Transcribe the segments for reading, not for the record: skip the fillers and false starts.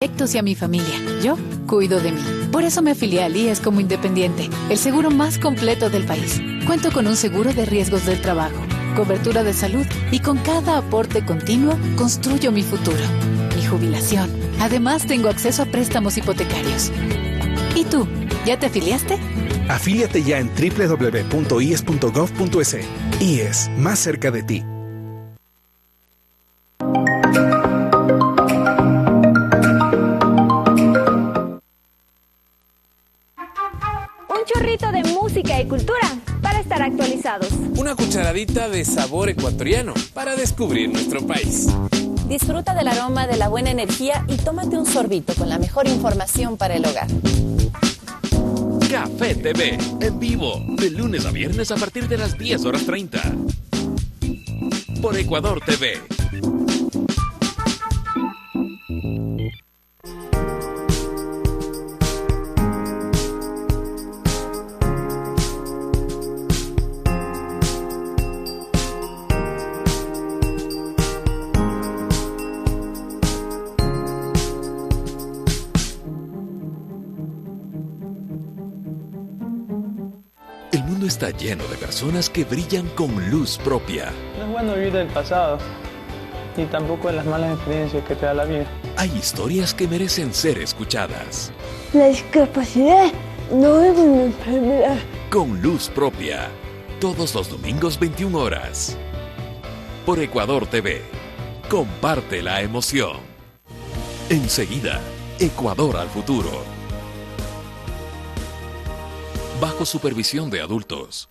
Y a mi familia. Yo cuido de mí. Por eso me afilié al IES como independiente, el seguro más completo del país. Cuento con un seguro de riesgos del trabajo, cobertura de salud y con cada aporte continuo construyo mi futuro, mi jubilación. Además, tengo acceso a préstamos hipotecarios. ¿Y tú? ¿Ya te afiliaste? Afíliate ya en www.ies.gov.es. IES, más cerca de ti. Un chorrito de música y cultura para estar actualizados. Una cucharadita de sabor ecuatoriano para descubrir nuestro país. Disfruta del aroma de la buena energía y tómate un sorbito con la mejor información para el hogar. Café TV, en vivo, de lunes a viernes a partir de las 10:30. Por Ecuador TV. Está lleno de personas que brillan con luz propia. No es bueno vivir del pasado, ni tampoco de las malas experiencias que te da la vida. Hay historias que merecen ser escuchadas. La discapacidad no es una enfermedad. Con luz propia, todos los domingos 21 horas. Por Ecuador TV, comparte la emoción. Enseguida, Ecuador al futuro. Bajo supervisión de adultos.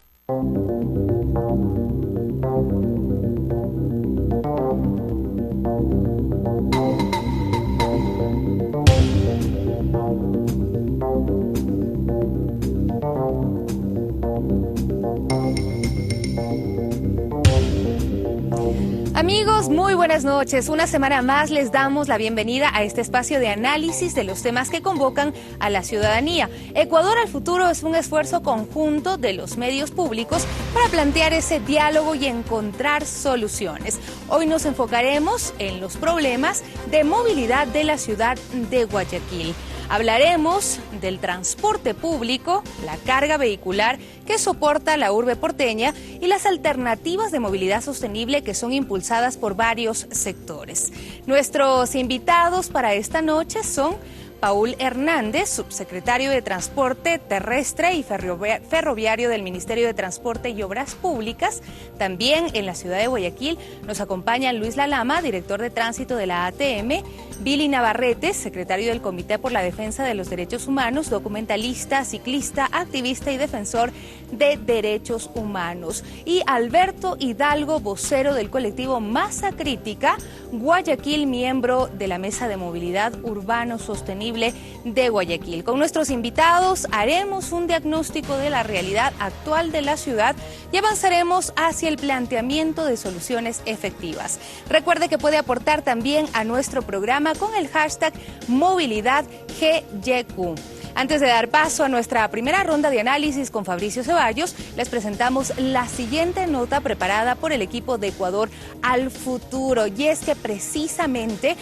Amigos, muy buenas noches. Una semana más les damos la bienvenida a este espacio de análisis de los temas que convocan a la ciudadanía. Ecuador al futuro es un esfuerzo conjunto de los medios públicos para plantear ese diálogo y encontrar soluciones. Hoy nos enfocaremos en los problemas de movilidad de la ciudad de Guayaquil. Hablaremos del transporte público, la carga vehicular que soporta la urbe porteña y las alternativas de movilidad sostenible que son impulsadas por varios sectores. Nuestros invitados para esta noche son Paul Hernández, subsecretario de Transporte Terrestre y Ferroviario del Ministerio de Transporte y Obras Públicas. También en la ciudad de Guayaquil nos acompaña Luis Lalama, director de Tránsito de la ATM, Billy Navarrete, secretario del Comité por la Defensa de los Derechos Humanos, documentalista, ciclista, activista y defensor de derechos humanos, y Alberto Hidalgo, vocero del colectivo Masa Crítica Guayaquil, miembro de la Mesa de Movilidad Urbano Sostenible de Guayaquil. Con nuestros invitados haremos un diagnóstico de la realidad actual de la ciudad y avanzaremos hacia el planteamiento de soluciones efectivas. Recuerde que puede aportar también a nuestro programa con el hashtag MovilidadGYQ. Antes de dar paso a nuestra primera ronda de análisis con Fabricio Ceballos, les presentamos la siguiente nota preparada por el equipo de Ecuador al futuro. Y es que precisamente,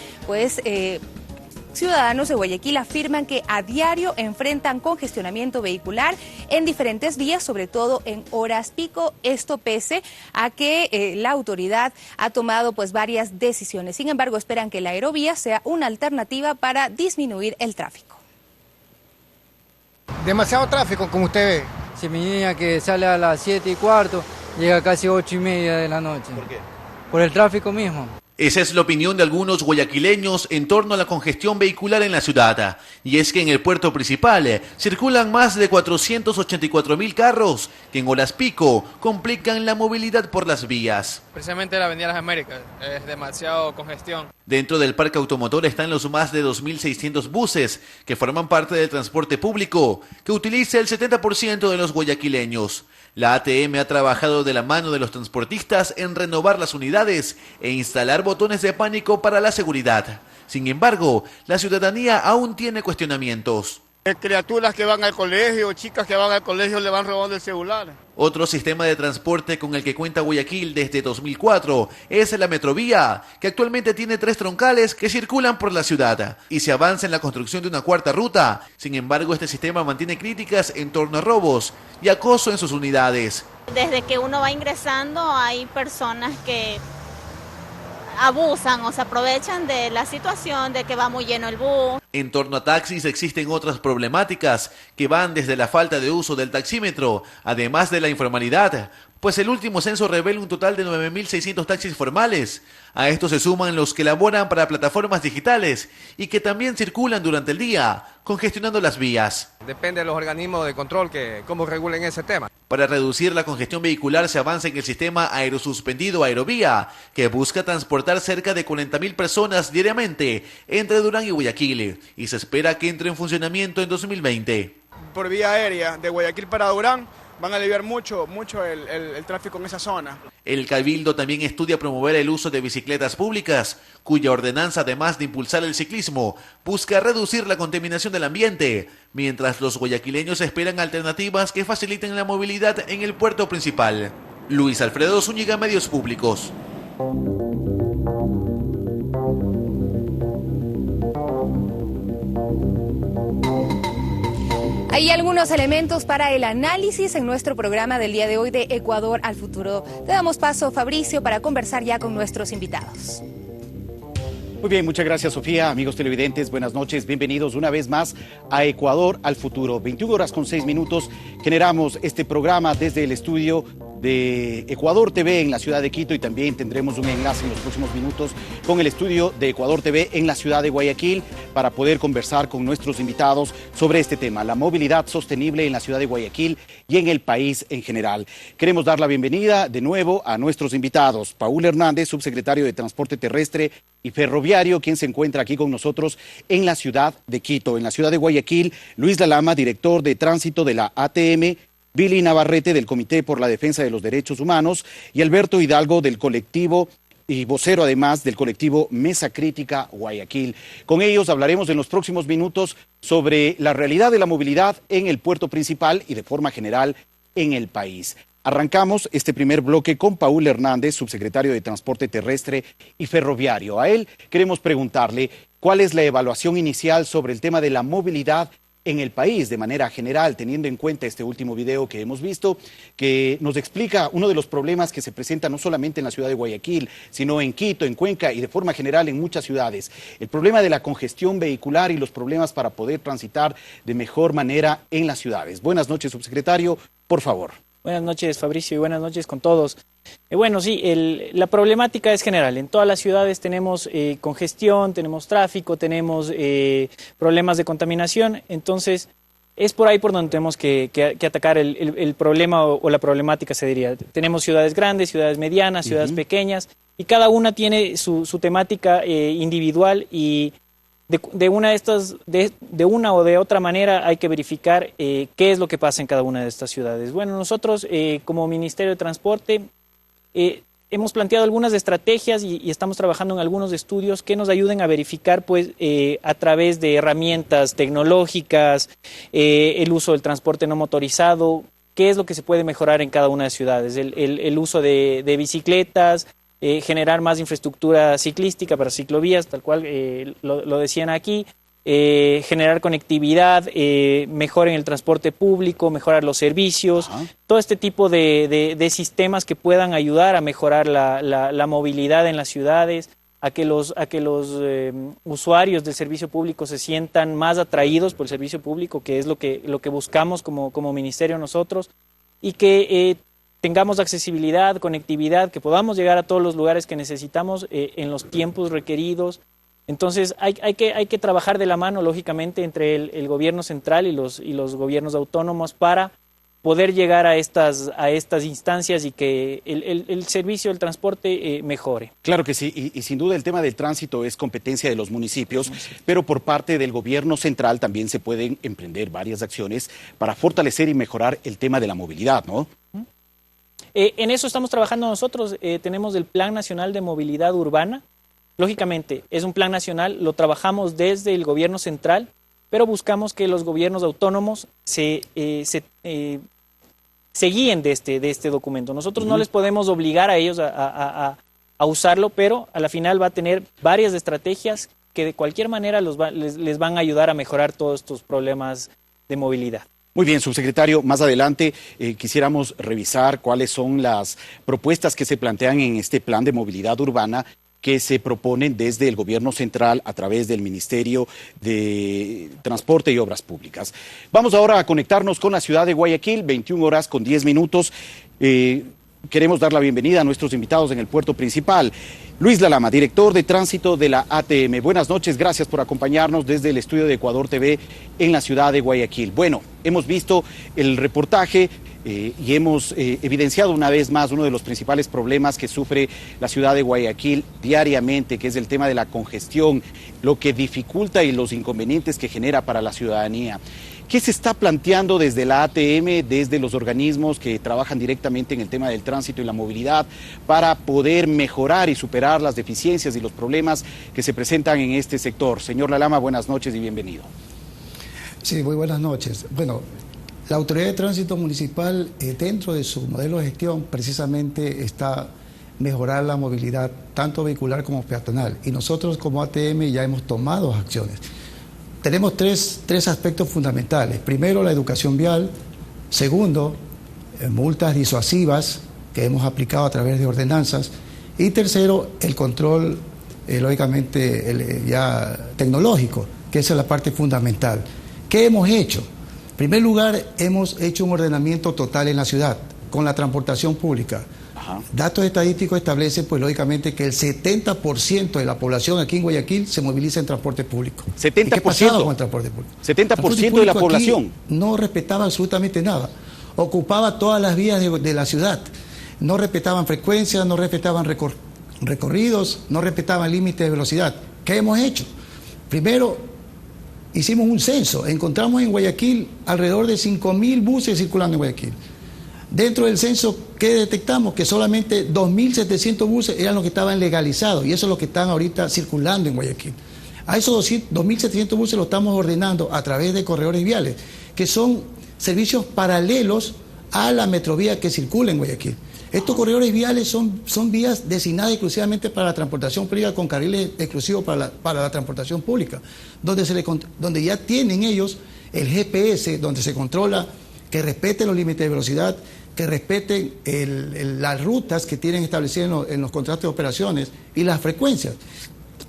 ciudadanos de Guayaquil afirman que a diario enfrentan congestionamiento vehicular en diferentes vías, sobre todo en horas pico, esto pese a que la autoridad ha tomado varias decisiones. Sin embargo, esperan que la aerovía sea una alternativa para disminuir el tráfico. Demasiado tráfico, como usted ve. Si mi niña que sale a las 7:15, llega casi 8:30 de la noche. ¿Por qué? Por el tráfico mismo. Esa es la opinión de algunos guayaquileños en torno a la congestión vehicular en la ciudad. Y es que en el puerto principal circulan más de 484.000 carros que en horas pico complican la movilidad por las vías. Precisamente la Avenida Las Américas es demasiado congestión. Dentro del parque automotor están los más de 2.600 buses que forman parte del transporte público, que utiliza el 70% de los guayaquileños. La ATM ha trabajado de la mano de los transportistas en renovar las unidades e instalar botones de pánico para la seguridad. Sin embargo, la ciudadanía aún tiene cuestionamientos. Criaturas que van al colegio, chicas que van al colegio le van robando el celular. Otro sistema de transporte con el que cuenta Guayaquil desde 2004 es la Metrovía, que actualmente tiene 3 troncales que circulan por la ciudad y se avanza en la construcción de una 4ª ruta. Sin embargo, este sistema mantiene críticas en torno a robos y acoso en sus unidades. Desde que uno va ingresando hay personas que abusan o se aprovechan de la situación de que va muy lleno el bus. En torno a taxis existen otras problemáticas que van desde la falta de uso del taxímetro, además de la informalidad, pues el último censo revela un total de 9.600 taxis formales. A esto se suman los que laboran para plataformas digitales y que también circulan durante el día, congestionando las vías. Depende de los organismos de control que cómo regulen ese tema. Para reducir la congestión vehicular se avanza en el sistema aerosuspendido Aerovía, que busca transportar cerca de 40.000 personas diariamente entre Durán y Guayaquil, y se espera que entre en funcionamiento en 2020. Por vía aérea de Guayaquil para Durán van a aliviar mucho el tráfico en esa zona. El Cabildo también estudia promover el uso de bicicletas públicas, cuya ordenanza, además de impulsar el ciclismo, busca reducir la contaminación del ambiente, mientras los guayaquileños esperan alternativas que faciliten la movilidad en el puerto principal. Luis Alfredo Zúñiga, Medios Públicos. Hay algunos elementos para el análisis en nuestro programa del día de hoy de Ecuador al futuro. Te damos paso, Fabricio, para conversar ya con nuestros invitados. Muy bien, muchas gracias, Sofía. Amigos televidentes, buenas noches. Bienvenidos una vez más a Ecuador al futuro. 21:06. Generamos este programa desde el estudio de Ecuador TV en la ciudad de Quito y también tendremos un enlace en los próximos minutos con el estudio de Ecuador TV en la ciudad de Guayaquil para poder conversar con nuestros invitados sobre este tema, la movilidad sostenible en la ciudad de Guayaquil y en el país en general. Queremos dar la bienvenida de nuevo a nuestros invitados, Paul Hernández, subsecretario de Transporte Terrestre y Ferroviario, quien se encuentra aquí con nosotros en la ciudad de Quito. En la ciudad de Guayaquil, Luis Lalama, director de tránsito de la ATM, Billy Navarrete del Comité por la Defensa de los Derechos Humanos y Alberto Hidalgo del colectivo y vocero además del colectivo Mesa Crítica Guayaquil. Con ellos hablaremos en los próximos minutos sobre la realidad de la movilidad en el puerto principal y de forma general en el país. Arrancamos este primer bloque con Paul Hernández, subsecretario de Transporte Terrestre y Ferroviario. A él queremos preguntarle cuál es la evaluación inicial sobre el tema de la movilidad en el país de manera general, teniendo en cuenta este último video que hemos visto, que nos explica uno de los problemas que se presentan no solamente en la ciudad de Guayaquil, sino en Quito, en Cuenca y de forma general en muchas ciudades. El problema de la congestión vehicular y los problemas para poder transitar de mejor manera en las ciudades. Buenas noches, subsecretario, por favor. Buenas noches, Fabricio, y buenas noches con todos. Bueno, sí, la problemática es general. En todas las ciudades tenemos congestión, tenemos tráfico, tenemos problemas de contaminación. Entonces, es por ahí por donde tenemos que atacar el problema o la problemática, se diría. Tenemos ciudades grandes, ciudades medianas, ciudades pequeñas, y cada una tiene su temática individual y de una o de otra manera hay que verificar qué es lo que pasa en cada una de estas ciudades. Bueno, nosotros como Ministerio de Transporte hemos planteado algunas estrategias y estamos trabajando en algunos estudios que nos ayuden a verificar pues a través de herramientas tecnológicas, el uso del transporte no motorizado, qué es lo que se puede mejorar en cada una de las ciudades, el uso de bicicletas, generar más infraestructura ciclística para ciclovías, tal cual lo decían aquí, generar conectividad, mejor en el transporte público, mejorar los servicios, todo este tipo de sistemas que puedan ayudar a mejorar la movilidad en las ciudades, a que los usuarios del servicio público se sientan más atraídos por el servicio público, que es lo que buscamos como ministerio nosotros, y que tengamos accesibilidad, conectividad, que podamos llegar a todos los lugares que necesitamos en los tiempos requeridos. Entonces hay que trabajar de la mano, lógicamente, entre el gobierno central y los gobiernos autónomos para poder llegar a estas instancias y que el servicio del transporte mejore. Claro que sí, y sin duda el tema del tránsito es competencia de los municipios, pero por parte del gobierno central también se pueden emprender varias acciones para fortalecer y mejorar el tema de la movilidad, ¿no? En eso estamos trabajando nosotros. Tenemos el Plan Nacional de Movilidad Urbana. Lógicamente, es un plan nacional, lo trabajamos desde el gobierno central pero buscamos que los gobiernos autónomos se guíen de este documento. Nosotros no les podemos obligar a ellos a usarlo, pero a la final va a tener varias estrategias que de cualquier manera les van a ayudar a mejorar todos estos problemas de movilidad. Muy bien, subsecretario, más adelante quisiéramos revisar cuáles son las propuestas que se plantean en este plan de movilidad urbana que se proponen desde el gobierno central a través del Ministerio de Transporte y Obras Públicas. Vamos ahora a conectarnos con la ciudad de Guayaquil, 21:10. Queremos dar la bienvenida a nuestros invitados en el puerto principal. Luis Lalama, director de tránsito de la ATM. Buenas noches, gracias por acompañarnos desde el estudio de Ecuador TV en la ciudad de Guayaquil. Bueno, hemos visto el reportaje y hemos evidenciado una vez más uno de los principales problemas que sufre la ciudad de Guayaquil diariamente, que es el tema de la congestión, lo que dificulta y los inconvenientes que genera para la ciudadanía. ¿Qué se está planteando desde la ATM, desde los organismos que trabajan directamente en el tema del tránsito y la movilidad, para poder mejorar y superar las deficiencias y los problemas que se presentan en este sector? Señor Lalama, buenas noches y bienvenido. Sí, muy buenas noches. Bueno, la Autoridad de Tránsito Municipal, dentro de su modelo de gestión, precisamente está mejorar la movilidad, tanto vehicular como peatonal. Y nosotros como ATM ya hemos tomado acciones. Tenemos tres aspectos fundamentales. Primero, la educación vial. Segundo, multas disuasivas que hemos aplicado a través de ordenanzas. Y tercero, el control, lógicamente, ya tecnológico, que esa es la parte fundamental. ¿Qué hemos hecho? En primer lugar, hemos hecho un ordenamiento total en la ciudad, con la transportación pública. Datos estadísticos establecen, pues lógicamente, que el 70% de la población aquí en Guayaquil se moviliza en transporte público. ¿70%? ¿Y qué pasaba con el transporte público? 70% de la población. No respetaba absolutamente nada. Ocupaba todas las vías de la ciudad. No respetaban frecuencias, no respetaban recorridos, no respetaban límites de velocidad. ¿Qué hemos hecho? Primero, hicimos un censo. Encontramos en Guayaquil alrededor de 5.000 buses circulando en Guayaquil. Dentro del censo, ¿qué detectamos? Que solamente 2.700 buses eran los que estaban legalizados, y eso es lo que están ahorita circulando en Guayaquil. A esos 2.700 buses los estamos ordenando a través de corredores viales, que son servicios paralelos a la metrovía que circula en Guayaquil. Estos corredores viales son vías designadas exclusivamente para la transportación pública, con carriles exclusivos para la transportación pública, donde ya tienen ellos el GPS, donde se controla que respeten los límites de velocidad, que respeten las rutas que tienen establecidas en los contratos de operaciones y las frecuencias.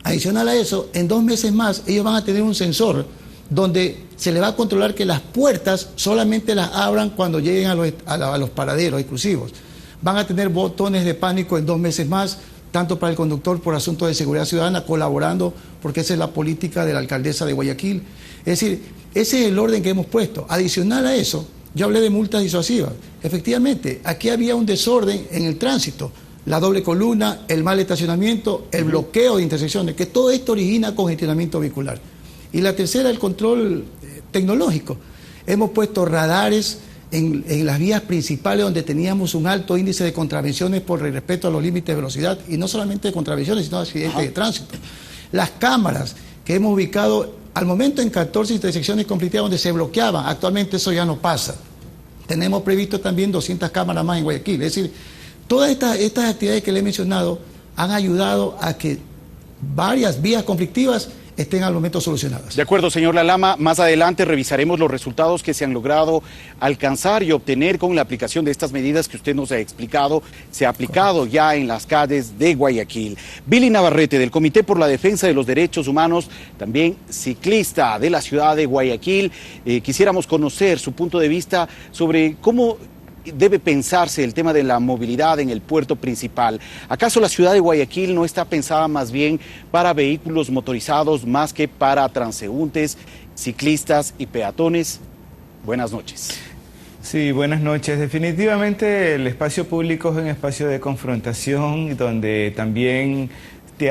Adicional a eso, en 2 meses más, ellos van a tener un sensor donde se le va a controlar que las puertas solamente las abran cuando lleguen a los paraderos exclusivos. Van a tener botones de pánico en 2 meses más, tanto para el conductor por asuntos de seguridad ciudadana, colaborando, porque esa es la política de la alcaldesa de Guayaquil. Es decir, ese es el orden que hemos puesto. Adicional a eso, yo hablé de multas disuasivas. Efectivamente, aquí había un desorden en el tránsito, la doble columna, el mal estacionamiento, el bloqueo de intersecciones, que todo esto origina congestionamiento vehicular. Y la tercera, el control tecnológico. Hemos puesto radares en las vías principales donde teníamos un alto índice de contravenciones por el respeto a los límites de velocidad, y no solamente de contravenciones, sino de accidentes de tránsito. Las cámaras que hemos ubicado al momento en 14 intersecciones conflictivas donde se bloqueaban, actualmente eso ya no pasa. Tenemos previsto también 200 cámaras más en Guayaquil. Es decir, todas estas actividades que le he mencionado han ayudado a que varias vías conflictivas estén al momento solucionadas. De acuerdo, señor Lalama. Más adelante revisaremos los resultados que se han logrado alcanzar y obtener con la aplicación de estas medidas que usted nos ha explicado. Se ha aplicado ya en las calles de Guayaquil. Billy Navarrete, del Comité por la Defensa de los Derechos Humanos, también ciclista de la ciudad de Guayaquil. Quisiéramos conocer su punto de vista sobre cómo debe pensarse el tema de la movilidad en el puerto principal. ¿Acaso la ciudad de Guayaquil no está pensada más bien para vehículos motorizados más que para transeúntes, ciclistas y peatones? Buenas noches. Sí, buenas noches. Definitivamente el espacio público es un espacio de confrontación donde también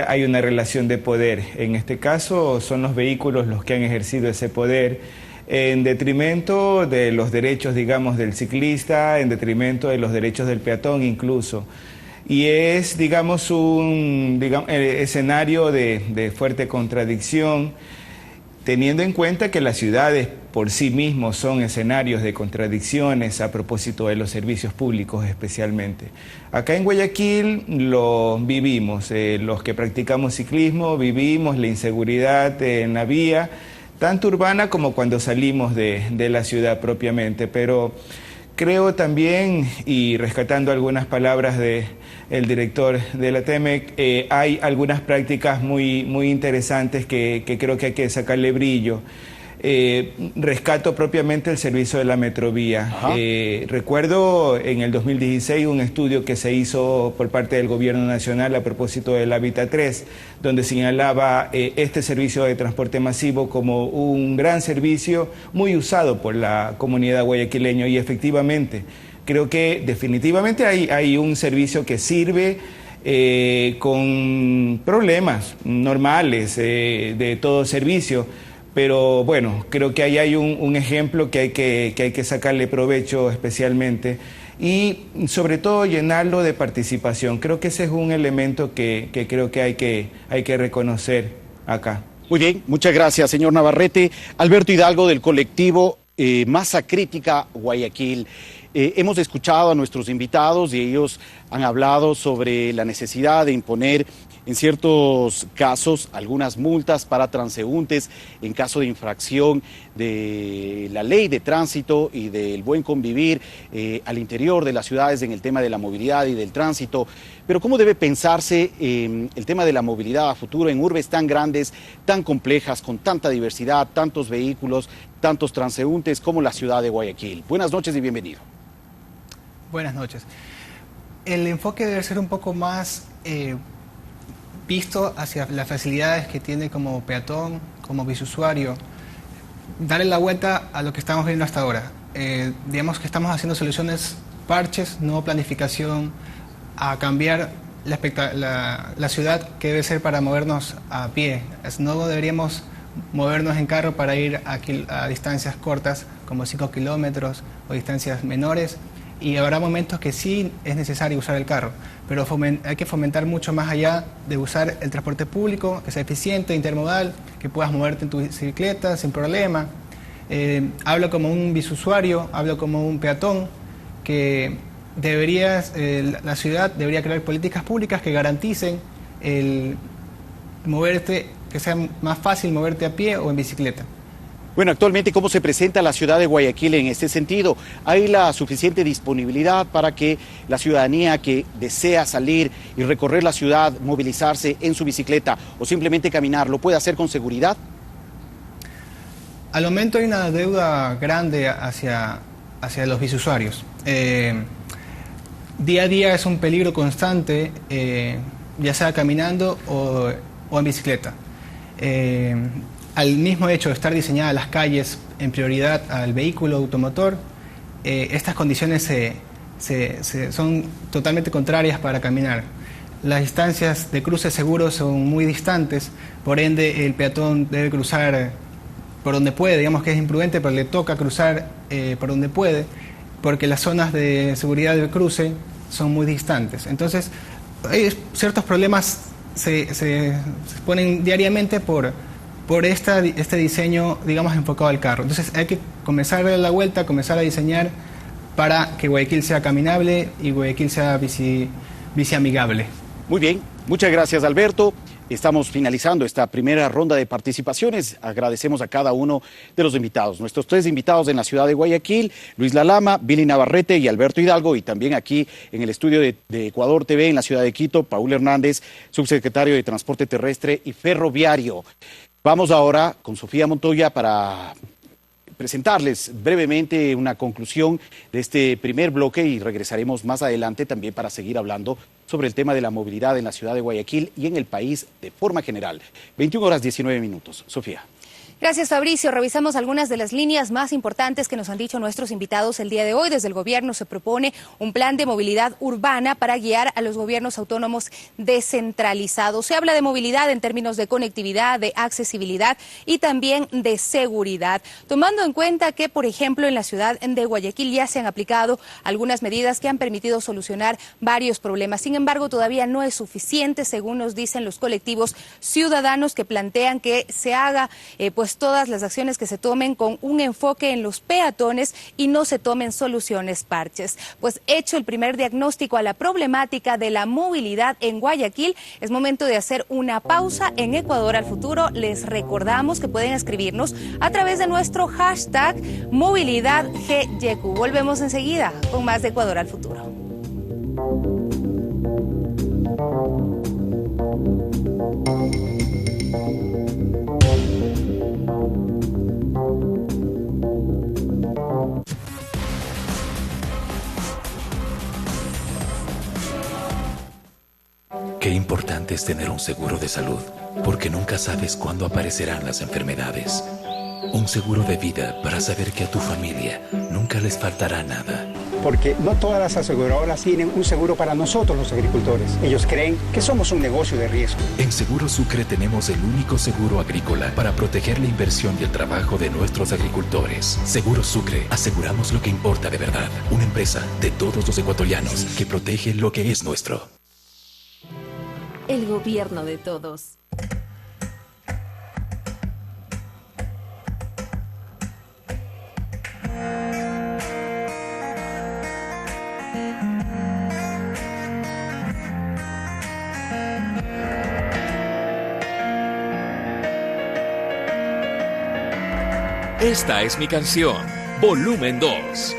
hay una relación de poder. En este caso son los vehículos los que han ejercido ese poder, en detrimento de los derechos, digamos, del ciclista, en detrimento de los derechos del peatón incluso. Y es, digamos, un escenario de fuerte contradicción. teniendo en cuenta que las ciudades por sí mismos son escenarios de contradicciones a propósito de los servicios públicos especialmente. Acá en Guayaquil lo vivimos, los que practicamos ciclismo vivimos la inseguridad en la vía, tanto urbana como cuando salimos de la ciudad propiamente, pero creo también, y rescatando algunas palabras del director de la TEMEC, hay algunas prácticas muy interesantes que creo que hay que sacarle brillo. Rescato propiamente el servicio de la Metrovía. Recuerdo en el 2016 un estudio que se hizo por parte del Gobierno Nacional a propósito del Hábitat 3, donde señalaba este servicio de transporte masivo como un gran servicio muy usado por la comunidad guayaquileña, y efectivamente creo que definitivamente hay un servicio que sirve con problemas normales de todo servicio. Pero bueno, creo que ahí hay un ejemplo que hay que sacarle provecho especialmente y sobre todo llenarlo de participación. Creo que ese es un elemento que creo que hay que reconocer acá. Muy bien, muchas gracias, señor Navarrete. Alberto Hidalgo, del colectivo Masa Crítica Guayaquil. Hemos escuchado a nuestros invitados y ellos han hablado sobre la necesidad de imponer en ciertos casos algunas multas para transeúntes en caso de infracción de la ley de tránsito y del buen convivir al interior de las ciudades en el tema de la movilidad y del tránsito. Pero ¿cómo debe pensarse el tema de la movilidad a futuro en urbes tan grandes, tan complejas, con tanta diversidad, tantos vehículos, tantos transeúntes como la ciudad de Guayaquil? Buenas noches y bienvenido. Buenas noches. El enfoque debe ser un poco más visto hacia las facilidades que tiene como peatón, como bisusuario, darle la vuelta a lo que estamos viendo hasta ahora. Digamos que estamos haciendo soluciones parches, no planificación, a cambiar la ciudad que debe ser para movernos a pie. No deberíamos movernos en carro para ir a distancias cortas, como 5 kilómetros o distancias menores. Y habrá momentos que sí es necesario usar el carro, pero hay que fomentar mucho más allá de usar el transporte público, que sea eficiente, intermodal, que puedas moverte en tu bicicleta sin problema. Hablo como un bisusuario, hablo como un peatón, que la ciudad debería crear políticas públicas que garanticen el moverte, que sea más fácil moverte a pie o en bicicleta. Bueno, actualmente, ¿cómo se presenta la ciudad de Guayaquil en este sentido? ¿Hay la suficiente disponibilidad para que la ciudadanía que desea salir y recorrer la ciudad, movilizarse en su bicicleta o simplemente caminar, lo puede hacer con seguridad? Al momento hay una deuda grande hacia los bisusuarios. Día a día es un peligro constante, ya sea caminando o en bicicleta. Al mismo hecho de estar diseñadas las calles en prioridad al vehículo automotor, estas condiciones son totalmente contrarias para caminar. Las distancias de cruce seguros son muy distantes, por ende el peatón debe cruzar por donde puede, digamos que es imprudente, pero le toca cruzar por donde puede, porque las zonas de seguridad del cruce son muy distantes. Entonces, hay ciertos problemas se ponen diariamente por este diseño, digamos, enfocado al carro. Entonces hay que comenzar a darle la vuelta, comenzar a diseñar para que Guayaquil sea caminable y Guayaquil sea bici amigable. Muy bien, muchas gracias, Alberto. Estamos finalizando esta primera ronda de participaciones. Agradecemos a cada uno de los invitados. Nuestros 3 invitados en la ciudad de Guayaquil, Luis Lalama, Billy Navarrete y Alberto Hidalgo, y también aquí en el estudio de Ecuador TV en la ciudad de Quito, Paul Hernández, subsecretario de Transporte Terrestre y Ferroviario. Vamos ahora con Sofía Montoya para presentarles brevemente una conclusión de este primer bloque y regresaremos más adelante también para seguir hablando sobre el tema de la movilidad en la ciudad de Guayaquil y en el país de forma general. 21:19. Sofía. Gracias, Fabricio. Revisamos algunas de las líneas más importantes que nos han dicho nuestros invitados el día de hoy. Desde el gobierno se propone un plan de movilidad urbana para guiar a los gobiernos autónomos descentralizados. Se habla de movilidad en términos de conectividad, de accesibilidad y también de seguridad. Tomando en cuenta que, por ejemplo, en la ciudad de Guayaquil ya se han aplicado algunas medidas que han permitido solucionar varios problemas. Sin embargo, todavía no es suficiente, según nos dicen los colectivos ciudadanos que plantean que se haga pues todas las acciones que se tomen con un enfoque en los peatones y no se tomen soluciones parches. Pues hecho el primer diagnóstico a la problemática de la movilidad en Guayaquil, es momento de hacer una pausa en Ecuador al Futuro. Les recordamos que pueden escribirnos a través de nuestro hashtag MovilidadGYQ. Volvemos enseguida con más de Ecuador al Futuro. Qué importante es tener un seguro de salud, porque nunca sabes cuándo aparecerán las enfermedades. Un seguro de vida para saber que a tu familia nunca les faltará nada. Porque no todas las aseguradoras tienen un seguro para nosotros los agricultores. Ellos creen que somos un negocio de riesgo. En Seguro Sucre tenemos el único seguro agrícola para proteger la inversión y el trabajo de nuestros agricultores. Seguro Sucre, aseguramos lo que importa de verdad. Una empresa de todos los ecuatorianos que protege lo que es nuestro. El gobierno de todos. Esta es mi canción, Volumen 2.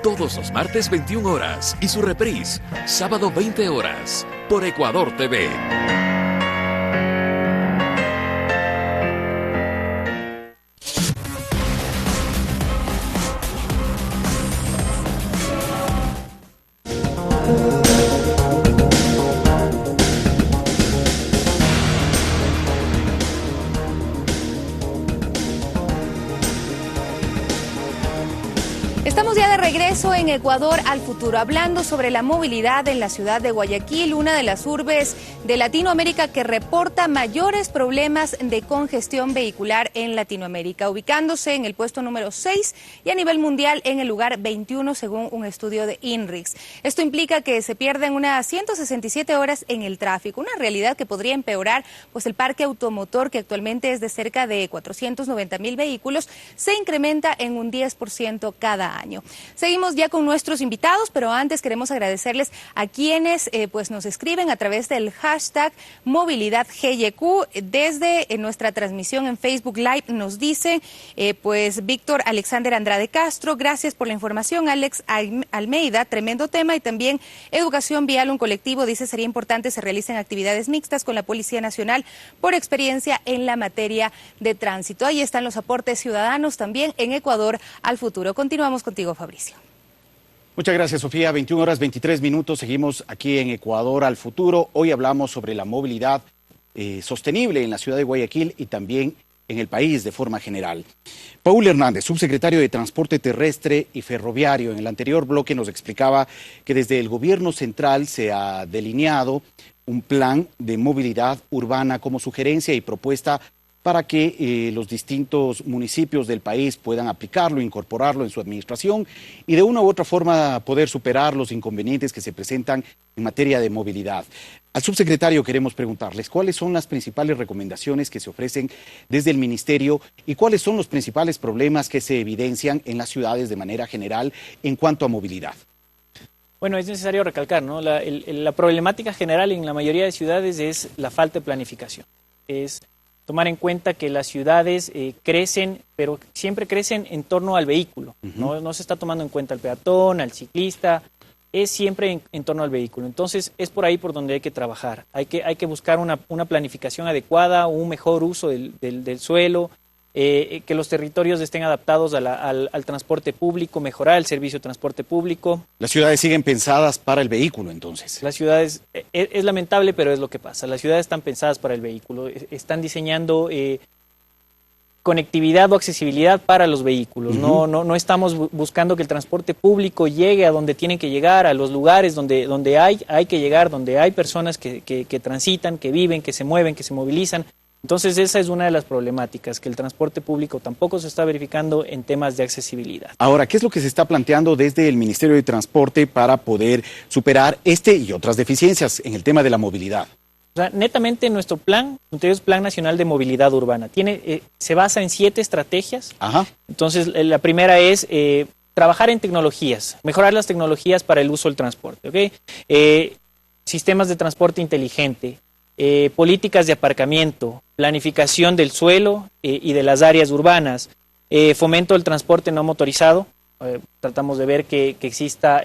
Todos los martes 21 horas y su reprise, sábado 20 horas, por Ecuador TV. Estamos ya de regreso en Ecuador al Futuro, hablando sobre la movilidad en la ciudad de Guayaquil, una de las urbes de Latinoamérica que reporta mayores problemas de congestión vehicular en Latinoamérica, ubicándose en el puesto número 6 y a nivel mundial en el lugar 21 según un estudio de INRIX. Esto implica que se pierden unas 167 horas en el tráfico, una realidad que podría empeorar, pues el parque automotor, que actualmente es de cerca de 490,000 vehículos, se incrementa en un 10% cada año. Seguimos ya con nuestros invitados, pero antes queremos agradecerles a quienes pues nos escriben a través del hashtag MovilidadGYQ. Desde nuestra transmisión en Facebook Live nos dice pues Víctor Alexander Andrade Castro, gracias por la información. Alex Almeida, tremendo tema. Y también Educación Vial, un colectivo, dice sería importante se realicen actividades mixtas con la Policía Nacional por experiencia en la materia de tránsito. Ahí están los aportes ciudadanos también en Ecuador al Futuro. Continuamos contigo, Fabricio. Muchas gracias, Sofía. 21 horas 23 minutos. Seguimos aquí en Ecuador al Futuro. Hoy hablamos sobre la movilidad sostenible en la ciudad de Guayaquil y también en el país de forma general. Paul Hernández, subsecretario de Transporte Terrestre y Ferroviario, en el anterior bloque nos explicaba que desde el gobierno central se ha delineado un plan de movilidad urbana como sugerencia y propuesta para que los distintos municipios del país puedan aplicarlo, incorporarlo en su administración y de una u otra forma poder superar los inconvenientes que se presentan en materia de movilidad. Al subsecretario queremos preguntarles cuáles son las principales recomendaciones que se ofrecen desde el Ministerio y cuáles son los principales problemas que se evidencian en las ciudades de manera general en cuanto a movilidad. Bueno, es necesario recalcar, ¿no? La problemática general en la mayoría de ciudades es la falta de planificación. Es tomar en cuenta que las ciudades crecen, pero siempre crecen en torno al vehículo. No se está tomando en cuenta al peatón, al ciclista, es siempre en torno al vehículo. Entonces, es por ahí por donde hay que trabajar. Hay que buscar una planificación adecuada, un mejor uso del suelo, que los territorios estén adaptados al transporte público, mejorar el servicio de transporte público. Las ciudades siguen pensadas para el vehículo, entonces. Las ciudades, es lamentable, pero es lo que pasa. Las ciudades están pensadas para el vehículo, están diseñando conectividad o accesibilidad para los vehículos. No estamos buscando que el transporte público llegue a donde tiene que llegar, a los lugares donde hay que llegar, donde hay personas que transitan, que viven, que se mueven, que se movilizan. Entonces esa es una de las problemáticas, que el transporte público tampoco se está verificando en temas de accesibilidad. Ahora, ¿qué es lo que se está planteando desde el Ministerio de Transporte para poder superar este y otras deficiencias en el tema de la movilidad? O sea, netamente nuestro plan es Plan Nacional de Movilidad Urbana. Se basa en 7 estrategias. Ajá. Entonces, la primera es trabajar en tecnologías, mejorar las tecnologías para el uso del transporte, ¿ok? Sistemas de transporte inteligente, políticas de aparcamiento, planificación del suelo y de las áreas urbanas, fomento del transporte no motorizado. Tratamos de ver que exista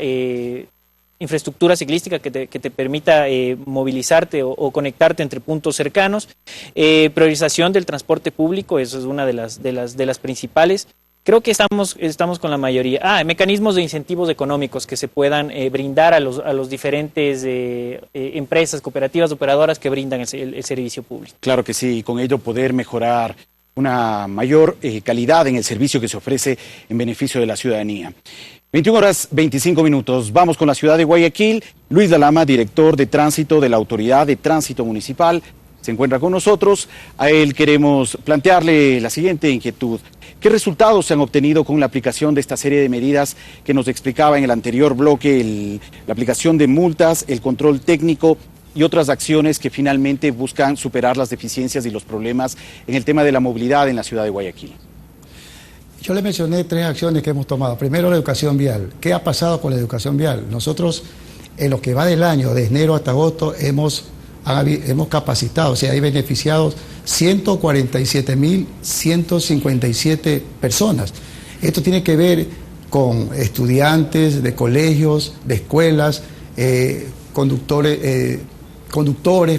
infraestructura ciclística que te permita movilizarte o conectarte entre puntos cercanos, priorización del transporte público, eso es una de las principales. Creo que estamos con la mayoría. Mecanismos de incentivos económicos que se puedan brindar a los diferentes empresas, cooperativas, operadoras que brindan el servicio público. Claro que sí, y con ello poder mejorar una mayor calidad en el servicio que se ofrece en beneficio de la ciudadanía. 21:25. Vamos con la ciudad de Guayaquil. Luis Dalama, director de tránsito de la Autoridad de Tránsito Municipal, se encuentra con nosotros. A él queremos plantearle la siguiente inquietud. ¿Qué resultados se han obtenido con la aplicación de esta serie de medidas que nos explicaba en el anterior bloque, la aplicación de multas, el control técnico y otras acciones que finalmente buscan superar las deficiencias y los problemas en el tema de la movilidad en la ciudad de Guayaquil? Yo le mencioné 3 acciones que hemos tomado. Primero, la educación vial. ¿Qué ha pasado con la educación vial? Nosotros, en lo que va del año, de enero hasta agosto, hemos capacitado, o sea, hay beneficiados 147.157 personas. Esto tiene que ver con estudiantes de colegios, de escuelas, conductores,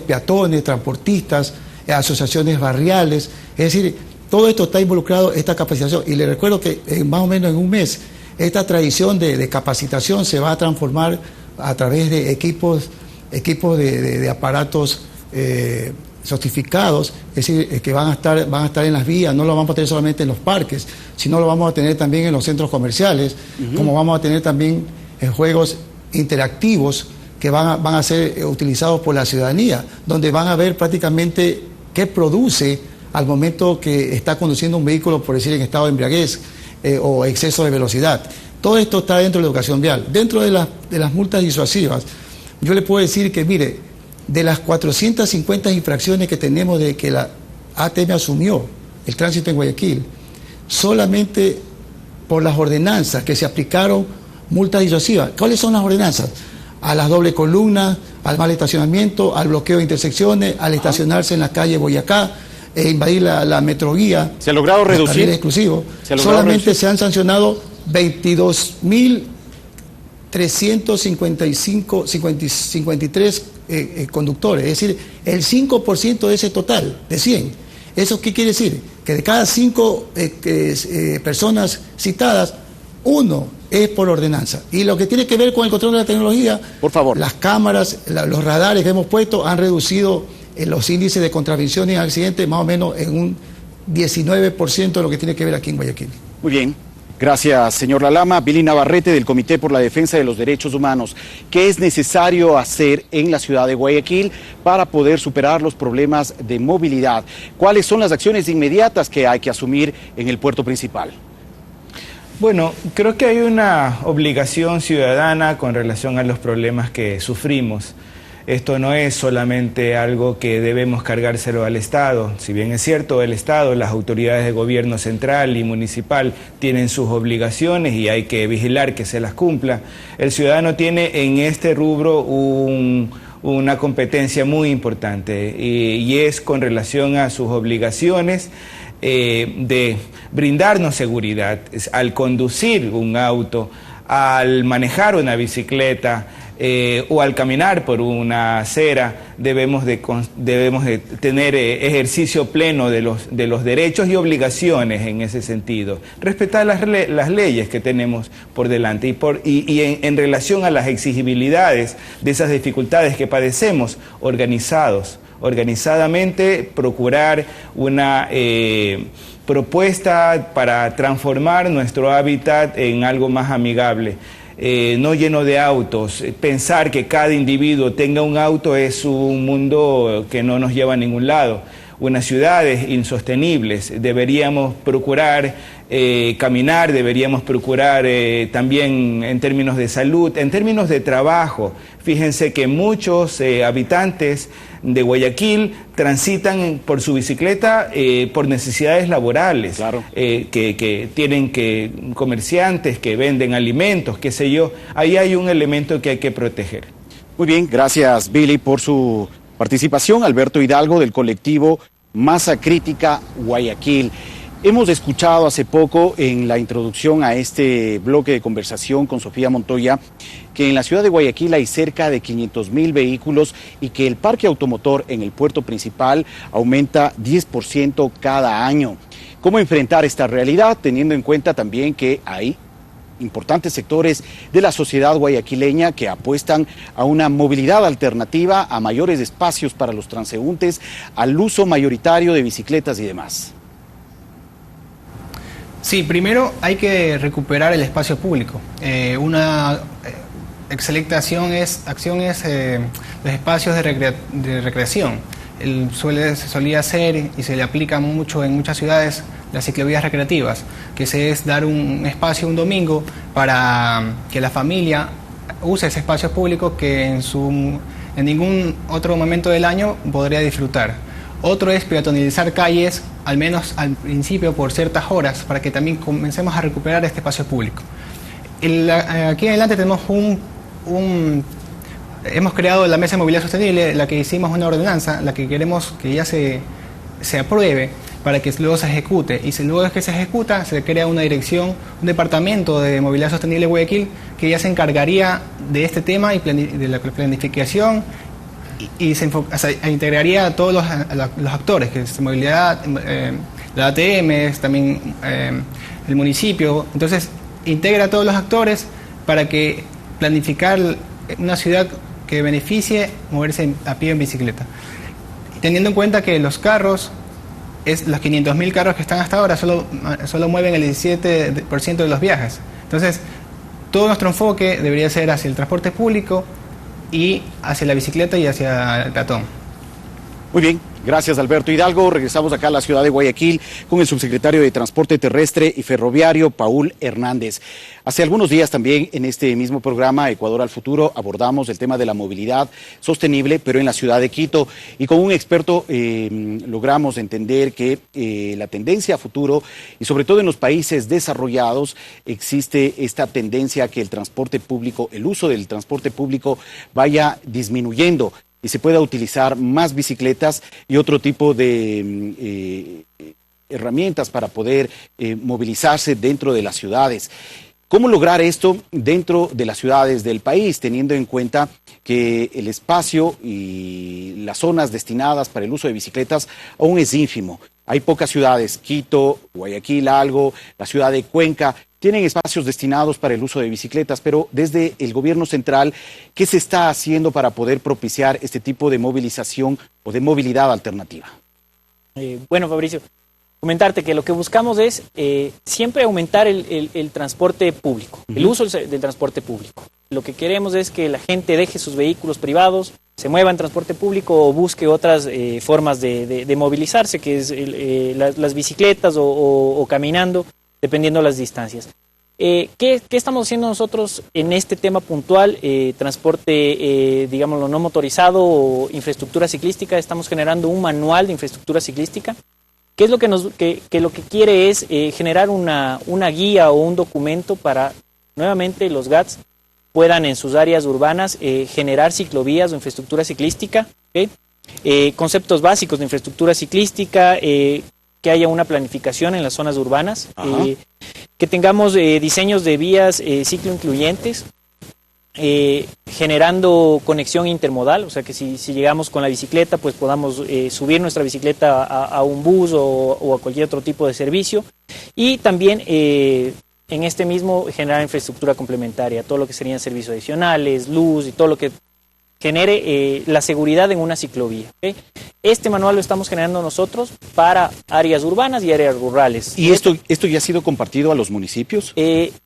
peatones, transportistas, asociaciones barriales. Es decir, todo esto está involucrado, esta capacitación. Y le recuerdo que más o menos en un mes, esta tradición de capacitación se va a transformar a través de equipos de aparatos sofisticados, es decir, que van a estar en las vías. No lo vamos a tener solamente en los parques, sino lo vamos a tener también en los centros comerciales, como vamos a tener también juegos interactivos que van a ser utilizados por la ciudadanía, donde van a ver prácticamente qué produce al momento que está conduciendo un vehículo, por decir, en estado de embriaguez o exceso de velocidad. Todo esto está dentro de la educación vial. Dentro de las multas disuasivas, yo le puedo decir que, mire, de las 450 infracciones que tenemos de que la ATM asumió el tránsito en Guayaquil, solamente por las ordenanzas que se aplicaron multas disuasivas. ¿Cuáles son las ordenanzas? A las doble columnas, al mal estacionamiento, al bloqueo de intersecciones, al estacionarse en la calle Boyacá, invadir la metrovía. ¿Se ha logrado reducir? Exclusivo. Solamente se han sancionado 22.353 conductores, es decir, el 5% de ese total, de 100. ¿Eso qué quiere decir? Que de cada 5 personas citadas, 1 es por ordenanza. Y lo que tiene que ver con el control de la tecnología, por favor, las cámaras, los radares que hemos puesto han reducido los índices de contravenciones y accidentes más o menos en un 19% de lo que tiene que ver aquí en Guayaquil. Muy bien. Gracias, señor Dalama. Billy Navarrete, del Comité por la Defensa de los Derechos Humanos. ¿Qué es necesario hacer en la ciudad de Guayaquil para poder superar los problemas de movilidad? ¿Cuáles son las acciones inmediatas que hay que asumir en el puerto principal? Bueno, creo que hay una obligación ciudadana con relación a los problemas que sufrimos. Esto no es solamente algo que debemos cargárselo al Estado. Si bien es cierto, el Estado, las autoridades de gobierno central y municipal tienen sus obligaciones y hay que vigilar que se las cumpla, el ciudadano tiene en este rubro una competencia muy importante y es con relación a sus obligaciones de brindarnos seguridad al conducir un auto, al manejar una bicicleta, o al caminar por una acera. Debemos de tener ejercicio pleno de los derechos y obligaciones en ese sentido. Respetar las leyes que tenemos por delante y en relación a las exigibilidades de esas dificultades que padecemos, organizadamente procurar una propuesta para transformar nuestro hábitat en algo más amigable. No lleno de autos. Pensar que cada individuo tenga un auto es un mundo que no nos lleva a ningún lado. unas ciudades insostenibles. Deberíamos procurar caminar, deberíamos procurar también en términos de salud, en términos de trabajo. Fíjense que muchos habitantes de Guayaquil transitan por su bicicleta por necesidades laborales, claro. Que tienen comerciantes que venden alimentos, qué sé yo. Ahí hay un elemento que hay que proteger. Muy bien, gracias Billy por su participación. Alberto Hidalgo del colectivo Masa Crítica Guayaquil. Hemos escuchado hace poco en la introducción a este bloque de conversación con Sofía Montoya que en la ciudad de Guayaquil hay cerca de 500.000 vehículos y que el parque automotor en el puerto principal aumenta 10% cada año. ¿Cómo enfrentar esta realidad teniendo en cuenta también que hay importantes sectores de la sociedad guayaquileña que apuestan a una movilidad alternativa, a mayores espacios para los transeúntes, al uso mayoritario de bicicletas y demás? Sí, primero hay que recuperar el espacio público. Una excelente acción es los espacios de recreación. Se solía hacer y se le aplica mucho en muchas ciudades las ciclovías recreativas, que es dar un espacio un domingo para que la familia use ese espacio público que en ningún otro momento del año podría disfrutar. Otro es peatonalizar calles, al menos al principio por ciertas horas, para que también comencemos a recuperar este espacio público. Aquí en adelante tenemos hemos creado la Mesa de Movilidad Sostenible, la que hicimos una ordenanza, la que queremos que ya se apruebe para que luego se ejecute. Y si luego es que se ejecuta, se crea una dirección, un departamento de Movilidad Sostenible Guayaquil que ya se encargaría de este tema y de la planificación y se integraría a todos los actores, que es movilidad, la ATM, también el municipio. Entonces, integra a todos los actores para que planificar una ciudad que beneficie moverse a pie en bicicleta. Teniendo en cuenta que los carros, los 500.000 carros que están hasta ahora, solo mueven el 17% de los viajes. Entonces, todo nuestro enfoque debería ser hacia el transporte público y hacia la bicicleta y hacia el peatón. Muy bien, gracias Alberto Hidalgo. Regresamos acá a la ciudad de Guayaquil con el subsecretario de Transporte Terrestre y Ferroviario, Paul Hernández. Hace algunos días también en este mismo programa, Ecuador al Futuro, abordamos el tema de la movilidad sostenible, pero en la ciudad de Quito. Y con un experto logramos entender que la tendencia a futuro, y sobre todo en los países desarrollados, existe esta tendencia a que el transporte público, el uso del transporte público vaya disminuyendo y se pueda utilizar más bicicletas y otro tipo de herramientas para poder movilizarse dentro de las ciudades. ¿Cómo lograr esto dentro de las ciudades del país, teniendo en cuenta que el espacio y las zonas destinadas para el uso de bicicletas aún es ínfimo? Hay pocas ciudades, Quito, Guayaquil, algo, la ciudad de Cuenca, tienen espacios destinados para el uso de bicicletas, pero desde el gobierno central, ¿qué se está haciendo para poder propiciar este tipo de movilización o de movilidad alternativa? Bueno, Fabricio, comentarte que lo que buscamos es siempre aumentar el transporte público, el uso del transporte público. Lo que queremos es que la gente deje sus vehículos privados, se mueva en transporte público o busque otras formas de movilizarse, que es las bicicletas o caminando, dependiendo de las distancias. ¿Qué estamos haciendo nosotros en este tema puntual? Transporte, digámoslo, no motorizado o infraestructura ciclística. Estamos generando un manual de infraestructura ciclística. ¿Qué es lo que lo que quiere es generar una guía o un documento para, nuevamente, los GATS puedan en sus áreas urbanas generar ciclovías o infraestructura ciclística? ¿Okay? Conceptos básicos de infraestructura ciclística, que haya una planificación en las zonas urbanas, que tengamos diseños de vías ciclo incluyentes, generando conexión intermodal, o sea que si llegamos con la bicicleta, pues podamos subir nuestra bicicleta a un bus o a cualquier otro tipo de servicio, y también en este mismo generar infraestructura complementaria, todo lo que serían servicios adicionales, luz y todo lo que genere la seguridad en una ciclovía. ¿Okay? Este manual lo estamos generando nosotros para áreas urbanas y áreas rurales. ¿Y esto ya ha sido compartido a los municipios?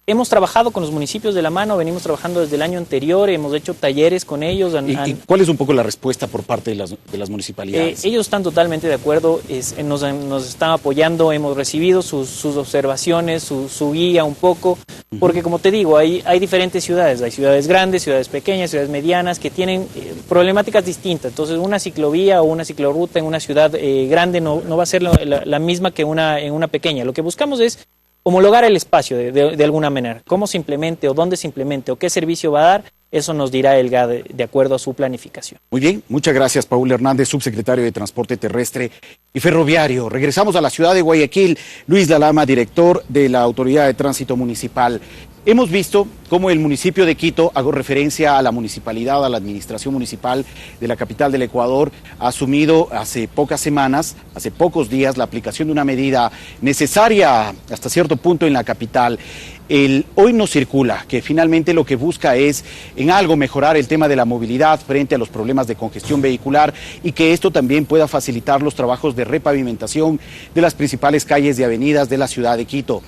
Hemos trabajado con los municipios de la mano, venimos trabajando desde el año anterior, hemos hecho talleres con ellos. ¿Y cuál es un poco la respuesta por parte de las municipalidades? Ellos están totalmente de acuerdo, nos están apoyando, hemos recibido sus observaciones, su guía un poco, porque como te digo, hay diferentes ciudades, hay ciudades grandes, ciudades pequeñas, ciudades medianas, que tienen problemáticas distintas. Entonces una ciclovía o una cicloruta en una ciudad grande no va a ser la misma que en una pequeña. Lo que buscamos es homologar el espacio de alguna manera. Cómo se implemente o dónde se implemente o qué servicio va a dar, eso nos dirá el GAD de acuerdo a su planificación. Muy bien, muchas gracias, Paul Hernández, subsecretario de Transporte Terrestre y Ferroviario. Regresamos a la ciudad de Guayaquil. Luis Lalama, director de la Autoridad de Tránsito Municipal. Hemos visto cómo el municipio de Quito, hago referencia a la municipalidad, a la administración municipal de la capital del Ecuador, ha asumido hace pocas semanas, hace pocos días, la aplicación de una medida necesaria hasta cierto punto en la capital. El Hoy No Circula, que finalmente lo que busca es en algo mejorar el tema de la movilidad frente a los problemas de congestión vehicular y que esto también pueda facilitar los trabajos de repavimentación de las principales calles y avenidas de la ciudad de Quito.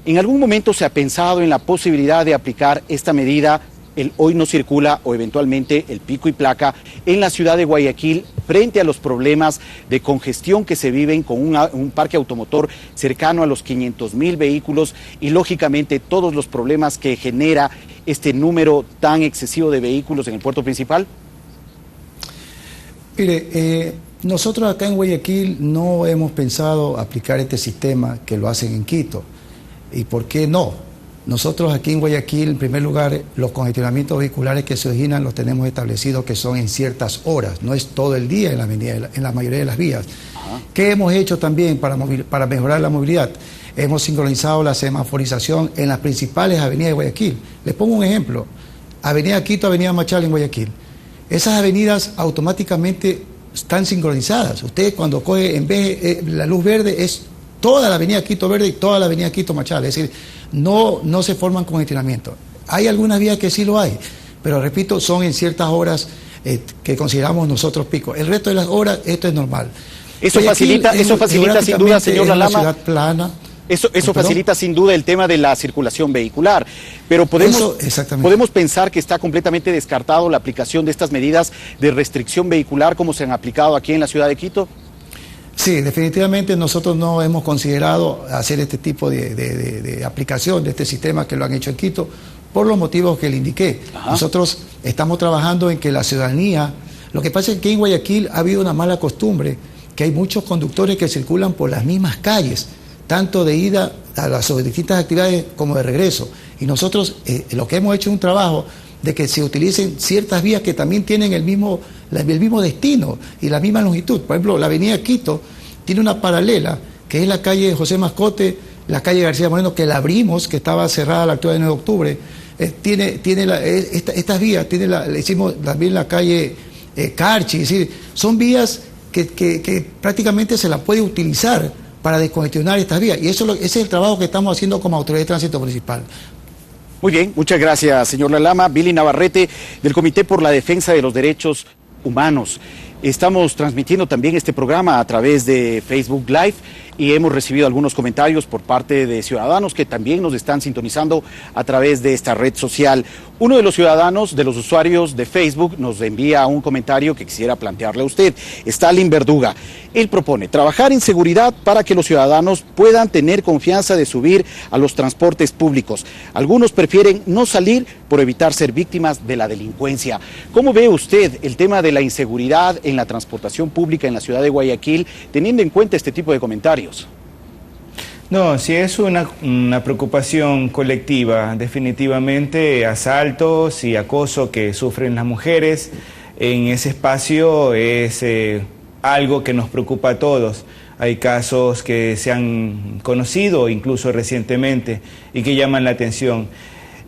¿En algún momento se ha pensado en la posibilidad de aplicar esta medida, el Hoy No Circula o eventualmente el pico y placa, en la ciudad de Guayaquil frente a los problemas de congestión que se viven con un parque automotor cercano a los 500,000 vehículos y lógicamente todos los problemas que genera este número tan excesivo de vehículos en el puerto principal? Mire, nosotros acá en Guayaquil no hemos pensado aplicar este sistema que lo hacen en Quito. ¿Y por qué no? Nosotros aquí en Guayaquil, en primer lugar, los congestionamientos vehiculares que se originan los tenemos establecidos que son en ciertas horas, no es todo el día en la mayoría de las vías. ¿Qué hemos hecho también para mejorar la movilidad? Hemos sincronizado la semaforización en las principales avenidas de Guayaquil. Les pongo un ejemplo, Avenida Quito, Avenida Machala en Guayaquil. Esas avenidas automáticamente están sincronizadas. Usted cuando coge, en vez la luz verde es toda la avenida Quito Verde y toda la avenida Quito Machala, es decir, no se forman congestionamientos. Hay algunas vías que sí lo hay, pero repito, son en ciertas horas que consideramos nosotros pico. El resto de las horas, esto es normal. Eso facilita sin duda, señor Lalama, ciudad plana. Eso facilita sin duda el tema de la circulación vehicular, pero podemos pensar que está completamente descartado la aplicación de estas medidas de restricción vehicular como se han aplicado aquí en la ciudad de Quito. Sí, definitivamente nosotros no hemos considerado hacer este tipo de aplicación de este sistema que lo han hecho en Quito por los motivos que le indiqué. Nosotros estamos trabajando en que la ciudadanía, lo que pasa es que en Guayaquil ha habido una mala costumbre, que hay muchos conductores que circulan por las mismas calles, tanto de ida a las distintas actividades como de regreso. Y nosotros lo que hemos hecho es un trabajo de que se utilicen ciertas vías que también tienen el mismo destino y la misma longitud. Por ejemplo, la avenida Quito tiene una paralela, que es la calle José Mascote, la calle García Moreno, que la abrimos, que estaba cerrada la actual 9 de octubre. Estas vías, le hicimos también la calle Carchi, es decir, son vías que prácticamente se las puede utilizar para descongestionar estas vías. Y ese es el trabajo que estamos haciendo como Autoridad de Tránsito Municipal. Muy bien, muchas gracias, señor Lalama. Billy Navarrete, del Comité por la Defensa de los Derechos Humanos. Estamos transmitiendo también este programa a través de Facebook Live y hemos recibido algunos comentarios por parte de ciudadanos que también nos están sintonizando a través de esta red social. Uno de los ciudadanos, de los usuarios de Facebook, nos envía un comentario que quisiera plantearle a usted. Stalin Verduga. Él propone trabajar en seguridad para que los ciudadanos puedan tener confianza de subir a los transportes públicos. Algunos prefieren no salir por evitar ser víctimas de la delincuencia. ¿Cómo ve usted el tema de la inseguridad en la transportación pública en la ciudad de Guayaquil, teniendo en cuenta este tipo de comentarios? No, sí es una preocupación colectiva, definitivamente asaltos y acoso que sufren las mujeres en ese espacio es algo que nos preocupa a todos. Hay casos que se han conocido incluso recientemente y que llaman la atención.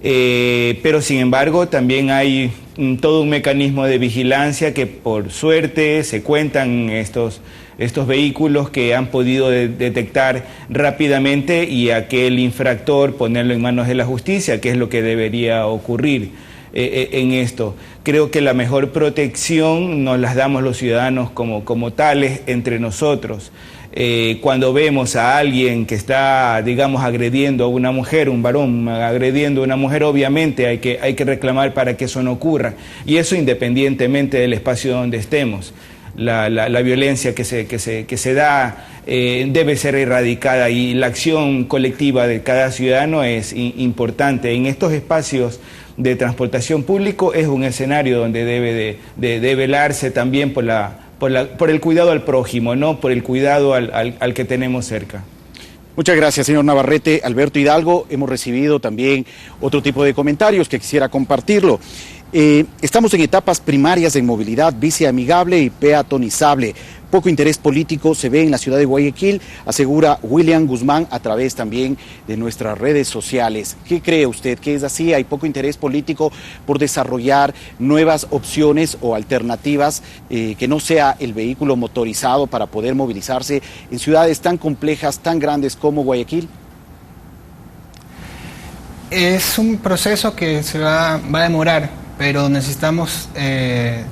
Pero sin embargo también hay todo un mecanismo de vigilancia que por suerte se cuentan estos vehículos que han podido detectar rápidamente y aquel infractor ponerlo en manos de la justicia, que es lo que debería ocurrir. en esto. Creo que la mejor protección nos las damos los ciudadanos como tales entre nosotros. Cuando vemos a alguien que está, digamos, agrediendo a una mujer, un varón agrediendo a una mujer, obviamente hay que reclamar para que eso no ocurra. Y eso independientemente del espacio donde estemos. La violencia que se da debe ser erradicada, y la acción colectiva de cada ciudadano es importante. En estos espacios de transportación público es un escenario donde debe de velarse también por el cuidado al prójimo, ¿no? Por el cuidado al que tenemos cerca. Muchas gracias, señor Navarrete. Alberto Hidalgo, hemos recibido también otro tipo de comentarios que quisiera compartirlo. Estamos en etapas primarias de movilidad bici amigable y peatonizable. Poco interés político se ve en la ciudad de Guayaquil, asegura William Guzmán a través también de nuestras redes sociales. ¿Qué cree usted? ¿Que es así? ¿Hay poco interés político por desarrollar nuevas opciones o alternativas que no sea el vehículo motorizado para poder movilizarse en ciudades tan complejas, tan grandes como Guayaquil? Es un proceso que va a demorar, pero necesitamos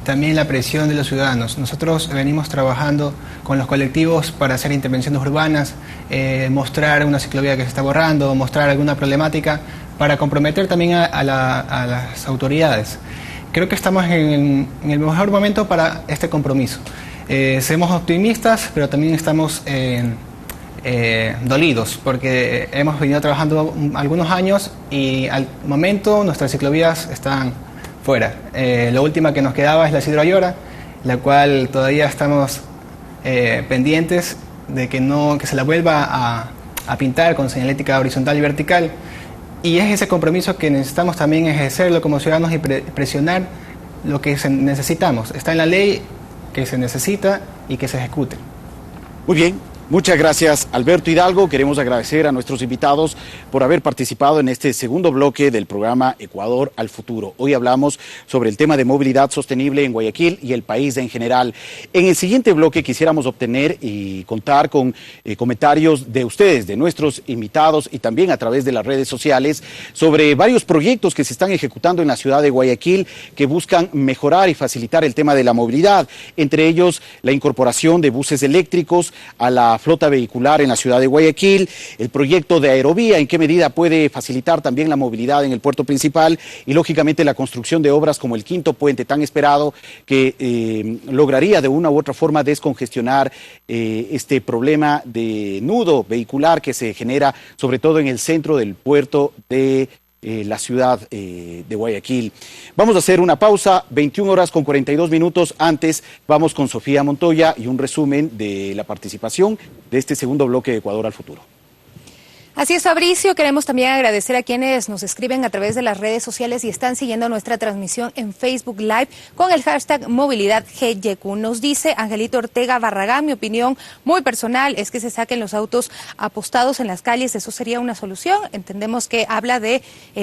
también la presión de los ciudadanos. Nosotros venimos trabajando con los colectivos para hacer intervenciones urbanas, mostrar una ciclovía que se está borrando, mostrar alguna problemática, para comprometer también a las autoridades. Creo que estamos en el mejor momento para este compromiso. Somos optimistas, pero también estamos dolidos, porque hemos venido trabajando algunos años y al momento nuestras ciclovías están fuera. La última que nos quedaba es la Isidro Ayora, la cual todavía estamos pendientes de que se la vuelva a pintar con señalética horizontal y vertical, y es ese compromiso que necesitamos también ejercerlo como ciudadanos y presionar lo que necesitamos. Está en la ley que se necesita y que se ejecute. Muy bien. Muchas gracias, Alberto Hidalgo. Queremos agradecer a nuestros invitados por haber participado en este segundo bloque del programa Ecuador al Futuro. Hoy hablamos sobre el tema de movilidad sostenible en Guayaquil y el país en general. En el siguiente bloque quisiéramos obtener y contar con comentarios de ustedes, de nuestros invitados, y también a través de las redes sociales, sobre varios proyectos que se están ejecutando en la ciudad de Guayaquil que buscan mejorar y facilitar el tema de la movilidad. Entre ellos, la incorporación de buses eléctricos a la flota vehicular en la ciudad de Guayaquil, el proyecto de aerovía, en qué medida puede facilitar también la movilidad en el puerto principal, y lógicamente la construcción de obras como el quinto puente tan esperado, que lograría de una u otra forma descongestionar este problema de nudo vehicular que se genera sobre todo en el centro del puerto de la ciudad de Guayaquil. Vamos a hacer una pausa, 21 horas con 42 minutos. Antes vamos con Sofía Montoya y un resumen de la participación de este segundo bloque de Ecuador al Futuro. Así es, Fabricio. Queremos también agradecer a quienes nos escriben a través de las redes sociales y están siguiendo nuestra transmisión en Facebook Live con el hashtag MovilidadGYQ. Nos dice Angelito Ortega Barragán: mi opinión muy personal es que se saquen los autos apostados en las calles. Eso sería una solución. Entendemos que habla de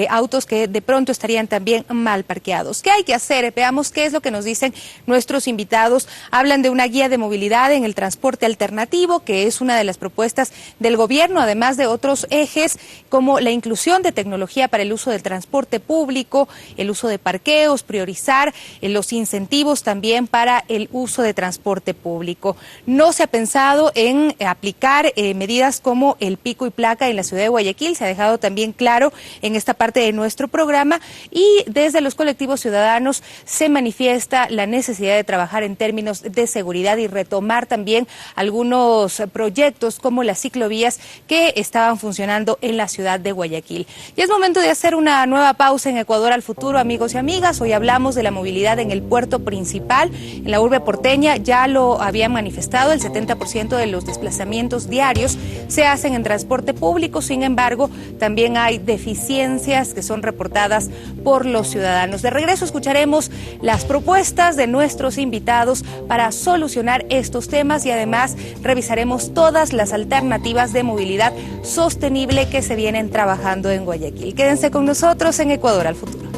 autos que de pronto estarían también mal parqueados. ¿Qué hay que hacer? Veamos qué es lo que nos dicen nuestros invitados. Hablan de una guía de movilidad en el transporte alternativo, que es una de las propuestas del gobierno, además de otros ejes como la inclusión de tecnología para el uso del transporte público, el uso de parqueos, priorizar los incentivos también para el uso de transporte público. No se ha pensado en aplicar medidas como el pico y placa en la ciudad de Guayaquil. Se ha dejado también claro en esta parte de nuestro programa, y desde los colectivos ciudadanos se manifiesta la necesidad de trabajar en términos de seguridad y retomar también algunos proyectos como las ciclovías que estaban funcionando en la ciudad de Guayaquil. Y es momento de hacer una nueva pausa en Ecuador al Futuro, amigos y amigas. Hoy hablamos de la movilidad en el puerto principal. En la urbe porteña ya lo habían manifestado, el 70% de los desplazamientos diarios se hacen en transporte público. Sin embargo, también hay deficiencias que son reportadas por los ciudadanos. De regreso escucharemos las propuestas de nuestros invitados para solucionar estos temas, y además revisaremos todas las alternativas de movilidad sostenible que se vienen trabajando en Guayaquil. Quédense con nosotros en Ecuador al Futuro.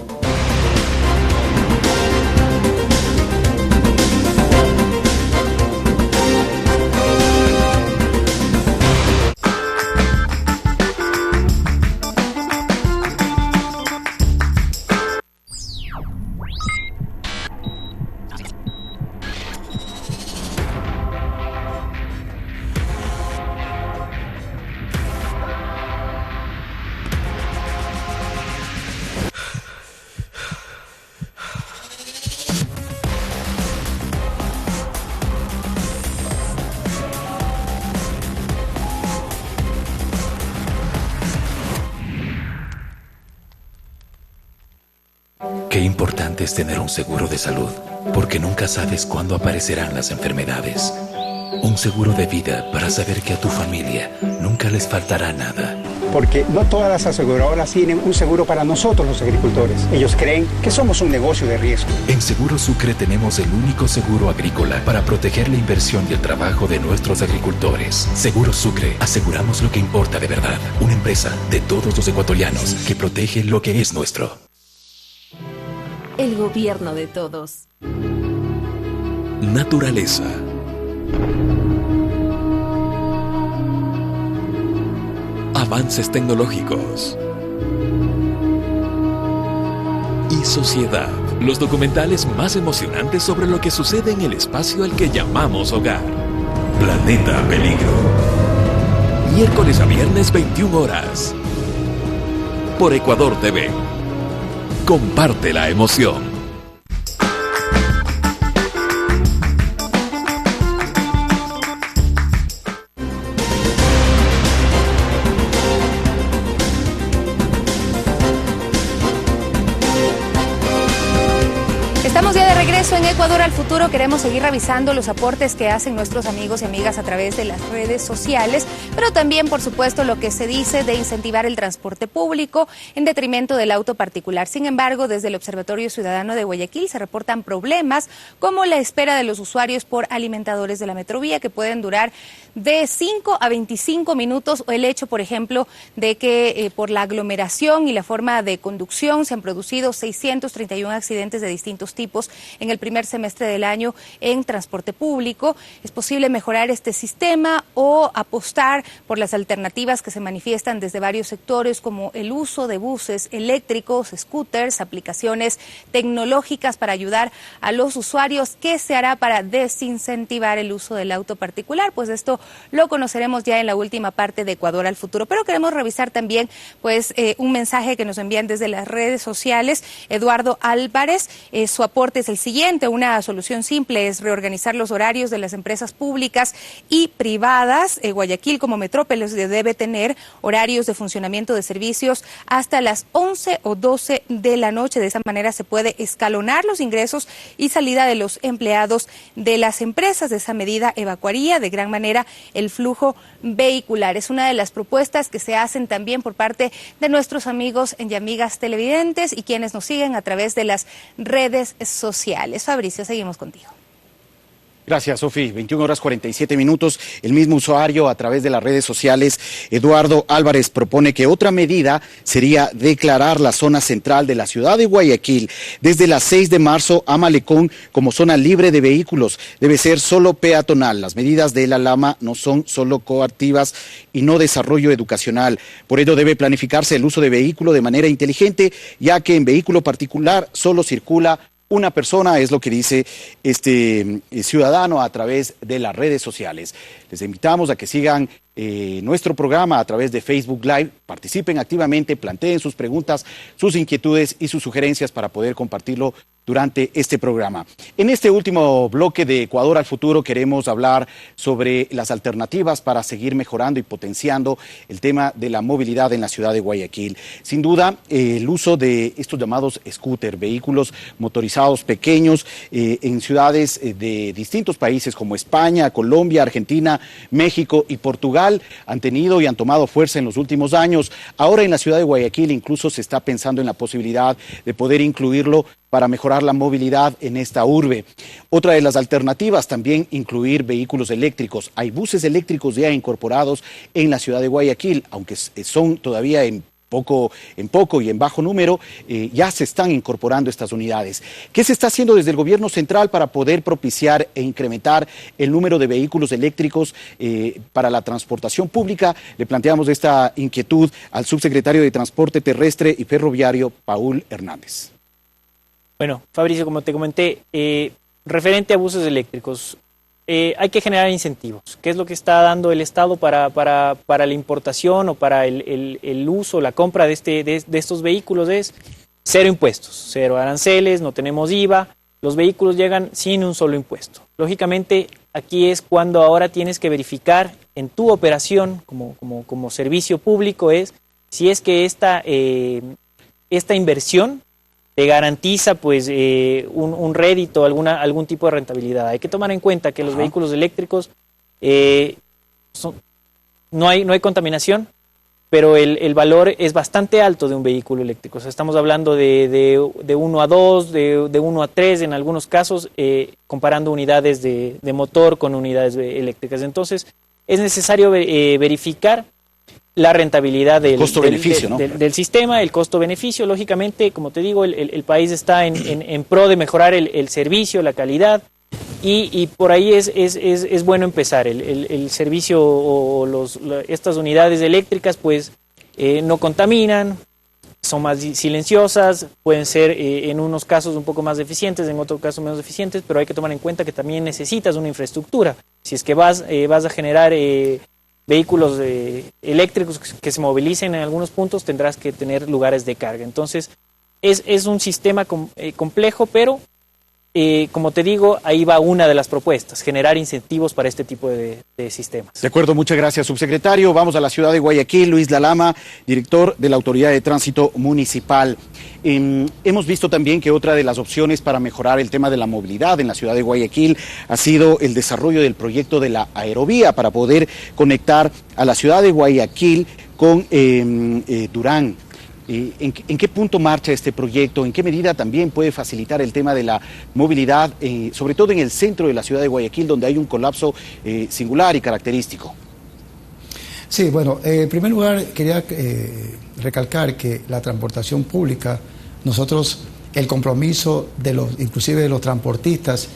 Qué importante es tener un seguro de salud, porque nunca sabes cuándo aparecerán las enfermedades. Un seguro de vida para saber que a tu familia nunca les faltará nada. Porque no todas las aseguradoras tienen un seguro para nosotros los agricultores. Ellos creen que somos un negocio de riesgo. En Seguro Sucre tenemos el único seguro agrícola para proteger la inversión y el trabajo de nuestros agricultores. Seguro Sucre, aseguramos lo que importa de verdad. Una empresa de todos los ecuatorianos que protege lo que es nuestro. El gobierno de todos. Naturaleza. Avances tecnológicos. Y sociedad. Los documentales más emocionantes sobre lo que sucede en el espacio al que llamamos hogar. Planeta Peligro. Miércoles a viernes 21 horas. Por Ecuador TV. Comparte la emoción. Estamos ya de regreso en Ecuador al Futuro. Queremos seguir revisando los aportes que hacen nuestros amigos y amigas a través de las redes sociales, pero también, por supuesto, lo que se dice de incentivar el transporte público en detrimento del auto particular. Sin embargo, desde el Observatorio Ciudadano de Guayaquil se reportan problemas como la espera de los usuarios por alimentadores de la Metrovía, que pueden durar de 5 a 25 minutos, o el hecho, por ejemplo, de que por la aglomeración y la forma de conducción se han producido 631 accidentes de distintos tipos en el primer semestre del año en transporte público. Es posible mejorar este sistema o apostar por las alternativas que se manifiestan desde varios sectores, como el uso de buses eléctricos, scooters, aplicaciones tecnológicas para ayudar a los usuarios. ¿Qué se hará para desincentivar el uso del auto particular? Pues esto lo conoceremos ya en la última parte de Ecuador al Futuro. Pero queremos revisar también un mensaje que nos envían desde las redes sociales. Eduardo Álvarez, su aporte es el siguiente: una solución simple es reorganizar los horarios de las empresas públicas y privadas. Guayaquil, como metrópolis, debe tener horarios de funcionamiento de servicios hasta las 11 o 12 de la noche. De esa manera se puede escalonar los ingresos y salida de los empleados de las empresas. De esa medida evacuaría de gran manera el flujo vehicular. Es una de las propuestas que se hacen también por parte de nuestros amigos y amigas televidentes y quienes nos siguen a través de las redes sociales. Fabricio, seguimos contigo. Gracias, Sofi. 21 horas 47 minutos. El mismo usuario a través de las redes sociales, Eduardo Álvarez, propone que otra medida sería declarar la zona central de la ciudad de Guayaquil desde las 6 de marzo a Malecón como zona libre de vehículos. Debe ser solo peatonal. Las medidas de la Lama no son solo coactivas y no desarrollo educacional. Por ello debe planificarse el uso de vehículo de manera inteligente, ya que en vehículo particular solo circula una persona, es lo que dice este ciudadano a través de las redes sociales. Les invitamos a que sigan nuestro programa a través de Facebook Live, participen activamente, planteen sus preguntas, sus inquietudes y sus sugerencias para poder compartirlo durante este programa. En este último bloque de Ecuador al Futuro queremos hablar sobre las alternativas para seguir mejorando y potenciando el tema de la movilidad en la ciudad de Guayaquil. Sin duda, el uso de estos llamados scooter, vehículos motorizados pequeños en ciudades de distintos países como España, Colombia, Argentina, México y Portugal han tenido y han tomado fuerza en los últimos años. Ahora en la ciudad de Guayaquil incluso se está pensando en la posibilidad de poder incluirlo para mejorar la movilidad en esta urbe. Otra de las alternativas también incluir vehículos eléctricos. Hay buses eléctricos ya incorporados en la ciudad de Guayaquil, aunque son todavía en poco y en bajo número, ya se están incorporando estas unidades. ¿Qué se está haciendo desde el gobierno central para poder propiciar e incrementar el número de vehículos eléctricos para la transportación pública? Le planteamos esta inquietud al subsecretario de Transporte Terrestre y Ferroviario, Paul Hernández. Bueno, Fabricio, como te comenté, referente a buses eléctricos, hay que generar incentivos. ¿Qué es lo que está dando el Estado para la importación o para el uso, la compra de estos vehículos? Es cero impuestos, cero aranceles, no tenemos IVA, los vehículos llegan sin un solo impuesto. Lógicamente, aquí es cuando ahora tienes que verificar en tu operación como servicio público si es que esta inversión te garantiza pues un rédito, algún tipo de rentabilidad. Hay que tomar en cuenta que los vehículos eléctricos no hay contaminación, pero el valor es bastante alto de un vehículo eléctrico. O sea, estamos hablando de 1 a 2, de 1 a 3 en algunos casos, comparando unidades de motor con unidades eléctricas. Entonces, es necesario verificar la rentabilidad del sistema, el costo-beneficio. Lógicamente, como te digo, el país está en pro de mejorar el servicio, la calidad, y por ahí es bueno empezar. El servicio o estas unidades eléctricas pues no contaminan, son más silenciosas, pueden ser en unos casos un poco más eficientes, en otros casos menos eficientes, pero hay que tomar en cuenta que también necesitas una infraestructura. Si es que vas a generar vehículos eléctricos que se movilicen en algunos puntos, tendrás que tener lugares de carga. Entonces, es un sistema complejo, pero como te digo, ahí va una de las propuestas, generar incentivos para este tipo de sistemas. De acuerdo, muchas gracias, subsecretario. Vamos a la ciudad de Guayaquil. Luis Lalama, director de la Autoridad de Tránsito Municipal. Hemos visto también que otra de las opciones para mejorar el tema de la movilidad en la ciudad de Guayaquil ha sido el desarrollo del proyecto de la aerovía para poder conectar a la ciudad de Guayaquil con Durán. ¿En qué punto marcha este proyecto? ¿En qué medida también puede facilitar el tema de la movilidad, sobre todo en el centro de la ciudad de Guayaquil, donde hay un colapso singular y característico? Sí, bueno, en primer lugar quería recalcar que la transportación pública, nosotros, el compromiso inclusive de los transportistas,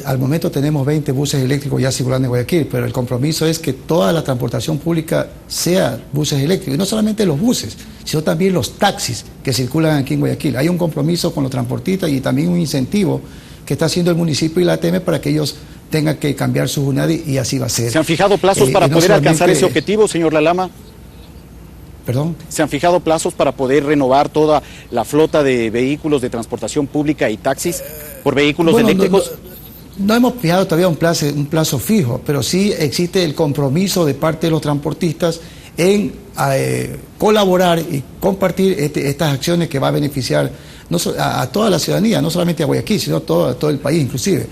al momento tenemos 20 buses eléctricos ya circulando en Guayaquil, pero el compromiso es que toda la transportación pública sea buses eléctricos, y no solamente los buses, sino también los taxis que circulan aquí en Guayaquil. Hay un compromiso con los transportistas y también un incentivo que está haciendo el municipio y la ATM para que ellos tengan que cambiar sus unidades, y así va a ser. ¿Se han fijado plazos para poder alcanzar ese objetivo, señor Lalama? ¿Perdón? ¿Se han fijado plazos para poder renovar toda la flota de vehículos de transportación pública y taxis por vehículos eléctricos? No hemos fijado todavía un plazo fijo, pero sí existe el compromiso de parte de los transportistas en colaborar y compartir estas acciones que va a beneficiar a toda la ciudadanía, no solamente a Guayaquil, sino a todo el país inclusive.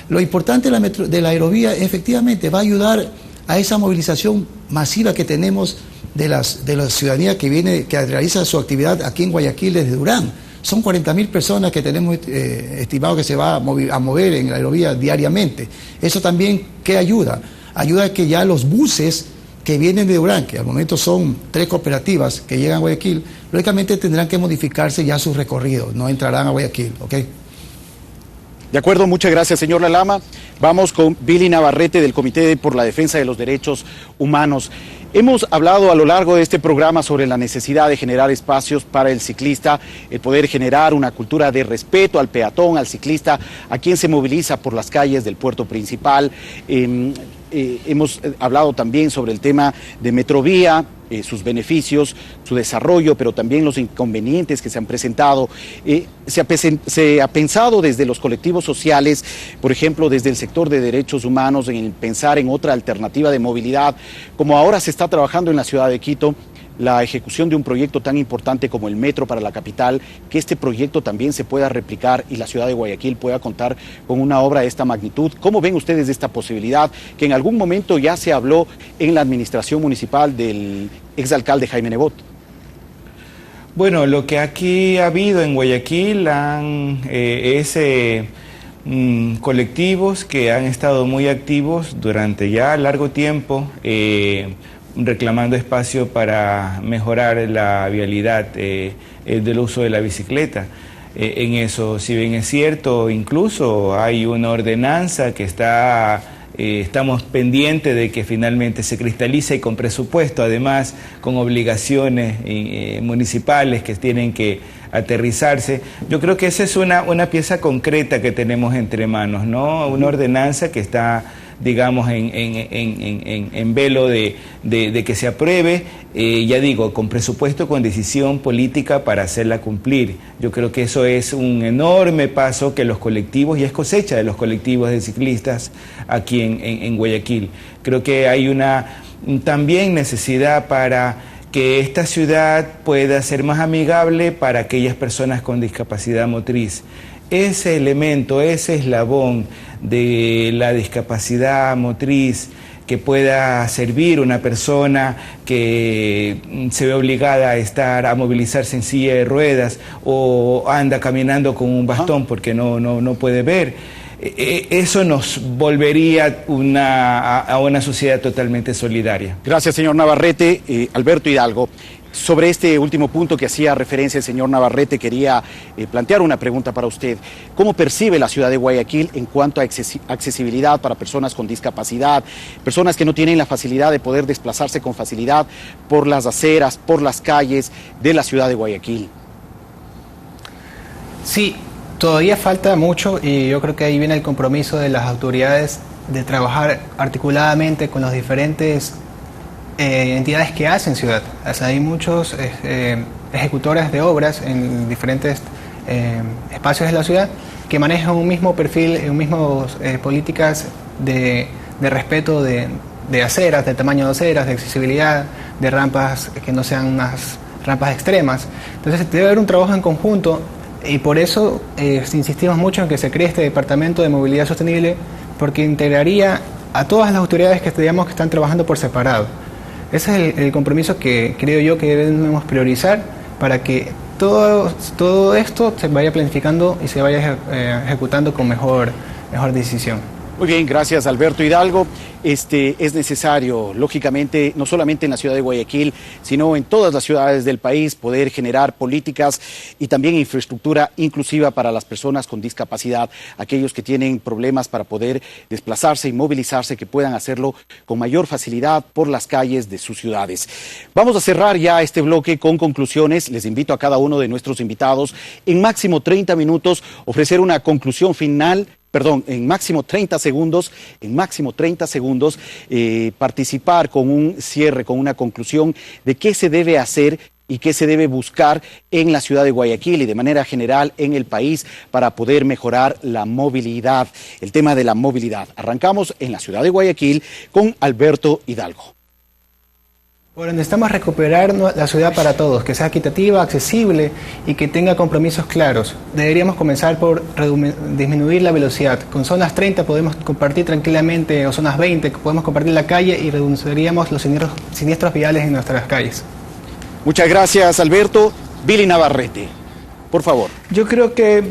Lo importante de la aerovía efectivamente va a ayudar a esa movilización masiva que tenemos de la ciudadanía que realiza su actividad aquí en Guayaquil desde Durán. Son 40.000 personas que tenemos estimado que se va a mover en la aerovía diariamente. Eso también, ¿qué ayuda? Ayuda a que ya los buses que vienen de Durán, que al momento son 3 cooperativas que llegan a Guayaquil, lógicamente tendrán que modificarse ya sus recorridos, no entrarán a Guayaquil, ¿ok? De acuerdo, muchas gracias, señor Lalama. Vamos con Billy Navarrete del Comité por la Defensa de los Derechos Humanos. Hemos hablado a lo largo de este programa sobre la necesidad de generar espacios para el ciclista, el poder generar una cultura de respeto al peatón, al ciclista, a quien se moviliza por las calles del puerto principal. Hemos hablado también sobre el tema de Metrovía, sus beneficios, su desarrollo, pero también los inconvenientes que se han presentado. Se ha pensado desde los colectivos sociales, por ejemplo, desde el sector de derechos humanos, en pensar en otra alternativa de movilidad, como ahora se está trabajando en la ciudad de Quito, la ejecución de un proyecto tan importante como el metro para la capital, que este proyecto también se pueda replicar y la ciudad de Guayaquil pueda contar con una obra de esta magnitud. ¿Cómo ven ustedes esta posibilidad que en algún momento ya se habló en la administración municipal del exalcalde Jaime Nebot? Bueno, lo que aquí ha habido en Guayaquil es colectivos que han estado muy activos durante ya largo tiempo, reclamando espacio para mejorar la vialidad del uso de la bicicleta. En eso, si bien es cierto, incluso hay una ordenanza que estamos pendientes de que finalmente se cristalice y con presupuesto, además con obligaciones municipales que tienen que aterrizarse. Yo creo que esa es una pieza concreta que tenemos entre manos, ¿no? Una ordenanza que está, digamos, en velo de que se apruebe, ya digo, con presupuesto, con decisión política para hacerla cumplir. Yo creo que eso es un enorme paso que los colectivos, y es cosecha de los colectivos de ciclistas aquí en Guayaquil. Creo que hay una también necesidad para que esta ciudad pueda ser más amigable para aquellas personas con discapacidad motriz. Ese elemento, ese eslabón de la discapacidad motriz que pueda servir una persona que se ve obligada a movilizarse en silla de ruedas o anda caminando con un bastón porque no puede ver, eso nos volvería a una sociedad totalmente solidaria. Gracias, señor Navarrete. Alberto Hidalgo, sobre este último punto que hacía referencia el señor Navarrete, quería plantear una pregunta para usted. ¿Cómo percibe la ciudad de Guayaquil en cuanto a accesibilidad para personas con discapacidad, personas que no tienen la facilidad de poder desplazarse con facilidad por las aceras, por las calles de la ciudad de Guayaquil? Sí, todavía falta mucho y yo creo que ahí viene el compromiso de las autoridades de trabajar articuladamente con los diferentes entidades que hacen ciudad. O sea, hay muchos ejecutores de obras en diferentes espacios de la ciudad que manejan un mismo perfil, mismas políticas de respeto de aceras, de tamaño de aceras, de accesibilidad, de rampas que no sean unas rampas extremas. Entonces debe haber un trabajo en conjunto y por eso insistimos mucho en que se cree este departamento de movilidad sostenible, porque integraría a todas las autoridades que estudiamos que están trabajando por separado. Ese es el compromiso que creo yo que debemos priorizar para que todo esto se vaya planificando y se vaya ejecutando con mejor decisión. Muy bien, gracias Alberto Hidalgo. Es necesario, lógicamente, no solamente en la ciudad de Guayaquil, sino en todas las ciudades del país, poder generar políticas y también infraestructura inclusiva para las personas con discapacidad, aquellos que tienen problemas para poder desplazarse y movilizarse, que puedan hacerlo con mayor facilidad por las calles de sus ciudades. Vamos a cerrar ya este bloque con conclusiones. Les invito a cada uno de nuestros invitados en máximo 30 minutos ofrecer una conclusión final. En máximo 30 segundos, participar con un cierre, con una conclusión de qué se debe hacer y qué se debe buscar en la ciudad de Guayaquil y de manera general en el país para poder mejorar la movilidad, el tema de la movilidad. Arrancamos en la ciudad de Guayaquil con Alberto Hidalgo. Bueno, necesitamos recuperar la ciudad para todos, que sea equitativa, accesible y que tenga compromisos claros. Deberíamos comenzar por disminuir la velocidad. Con zonas 30 podemos compartir tranquilamente, o zonas 20, podemos compartir la calle y reduciríamos los siniestros viales en nuestras calles. Muchas gracias, Alberto. Billy Navarrete, por favor. Yo creo que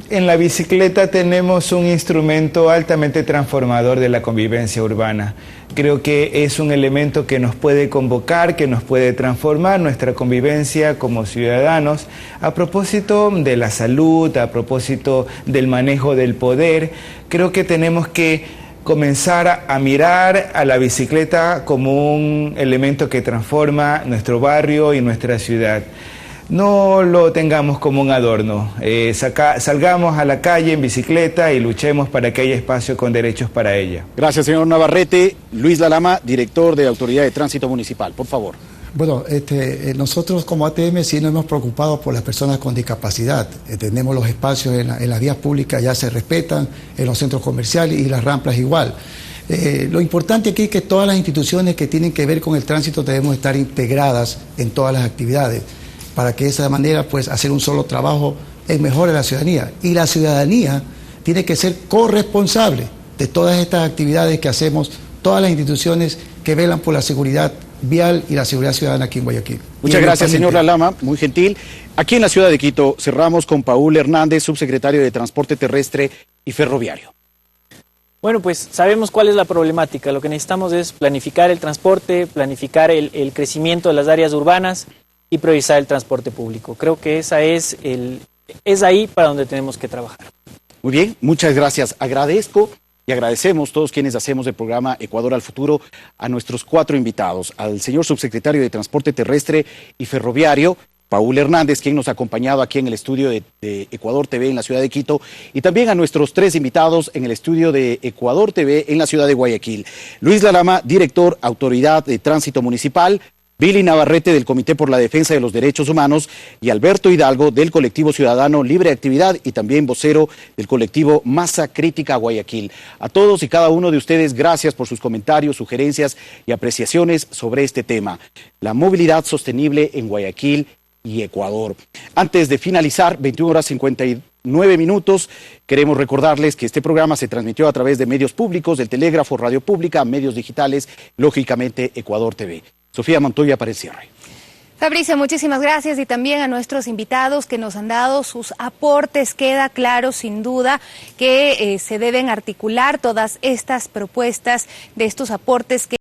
en la bicicleta tenemos un instrumento altamente transformador de la convivencia urbana. Creo que es un elemento que nos puede convocar, que nos puede transformar nuestra convivencia como ciudadanos. A propósito de la salud, a propósito del manejo del poder, creo que tenemos que comenzar a mirar a la bicicleta como un elemento que transforma nuestro barrio y nuestra ciudad. No lo tengamos como un adorno, salgamos a la calle en bicicleta y luchemos para que haya espacio con derechos para ella. Gracias, señor Navarrete. Luis Lalama, director de Autoridad de Tránsito Municipal, por favor. Bueno, nosotros como ATM sí nos hemos preocupado por las personas con discapacidad. Tenemos los espacios en las vías públicas, ya se respetan, en los centros comerciales y las rampas igual. Lo importante aquí es que todas las instituciones que tienen que ver con el tránsito debemos estar integradas en todas las actividades, para que de esa manera pues hacer un solo trabajo en mejor de la ciudadanía. Y la ciudadanía tiene que ser corresponsable de todas estas actividades que hacemos todas las instituciones que velan por la seguridad vial y la seguridad ciudadana aquí en Guayaquil. Muchas gracias, señor Lalama, muy gentil. Aquí en la ciudad de Quito cerramos con Paul Hernández, subsecretario de Transporte Terrestre y Ferroviario. Bueno, pues sabemos cuál es la problemática. Lo que necesitamos es planificar el transporte, planificar el crecimiento de las áreas urbanas y priorizar el transporte público. Creo que es ahí para donde tenemos que trabajar. Muy bien, muchas gracias. Agradezco y agradecemos todos quienes hacemos el programa Ecuador al Futuro a nuestros 4 invitados, al señor subsecretario de Transporte Terrestre y Ferroviario, Paul Hernández, quien nos ha acompañado aquí en el estudio de Ecuador TV en la ciudad de Quito, y también a nuestros 3 invitados en el estudio de Ecuador TV en la ciudad de Guayaquil. Luis Lalama, director, Autoridad de Tránsito Municipal, Billy Navarrete del Comité por la Defensa de los Derechos Humanos y Alberto Hidalgo del colectivo ciudadano Libre Actividad y también vocero del colectivo Masa Crítica Guayaquil. A todos y cada uno de ustedes, gracias por sus comentarios, sugerencias y apreciaciones sobre este tema, la movilidad sostenible en Guayaquil y Ecuador. Antes de finalizar, 21:59, queremos recordarles que este programa se transmitió a través de medios públicos, del Telégrafo, Radio Pública, medios digitales, lógicamente Ecuador TV. Sofía Montoya para el cierre. Fabricio, muchísimas gracias y también a nuestros invitados que nos han dado sus aportes. Queda claro sin duda que se deben articular todas estas propuestas de estos aportes que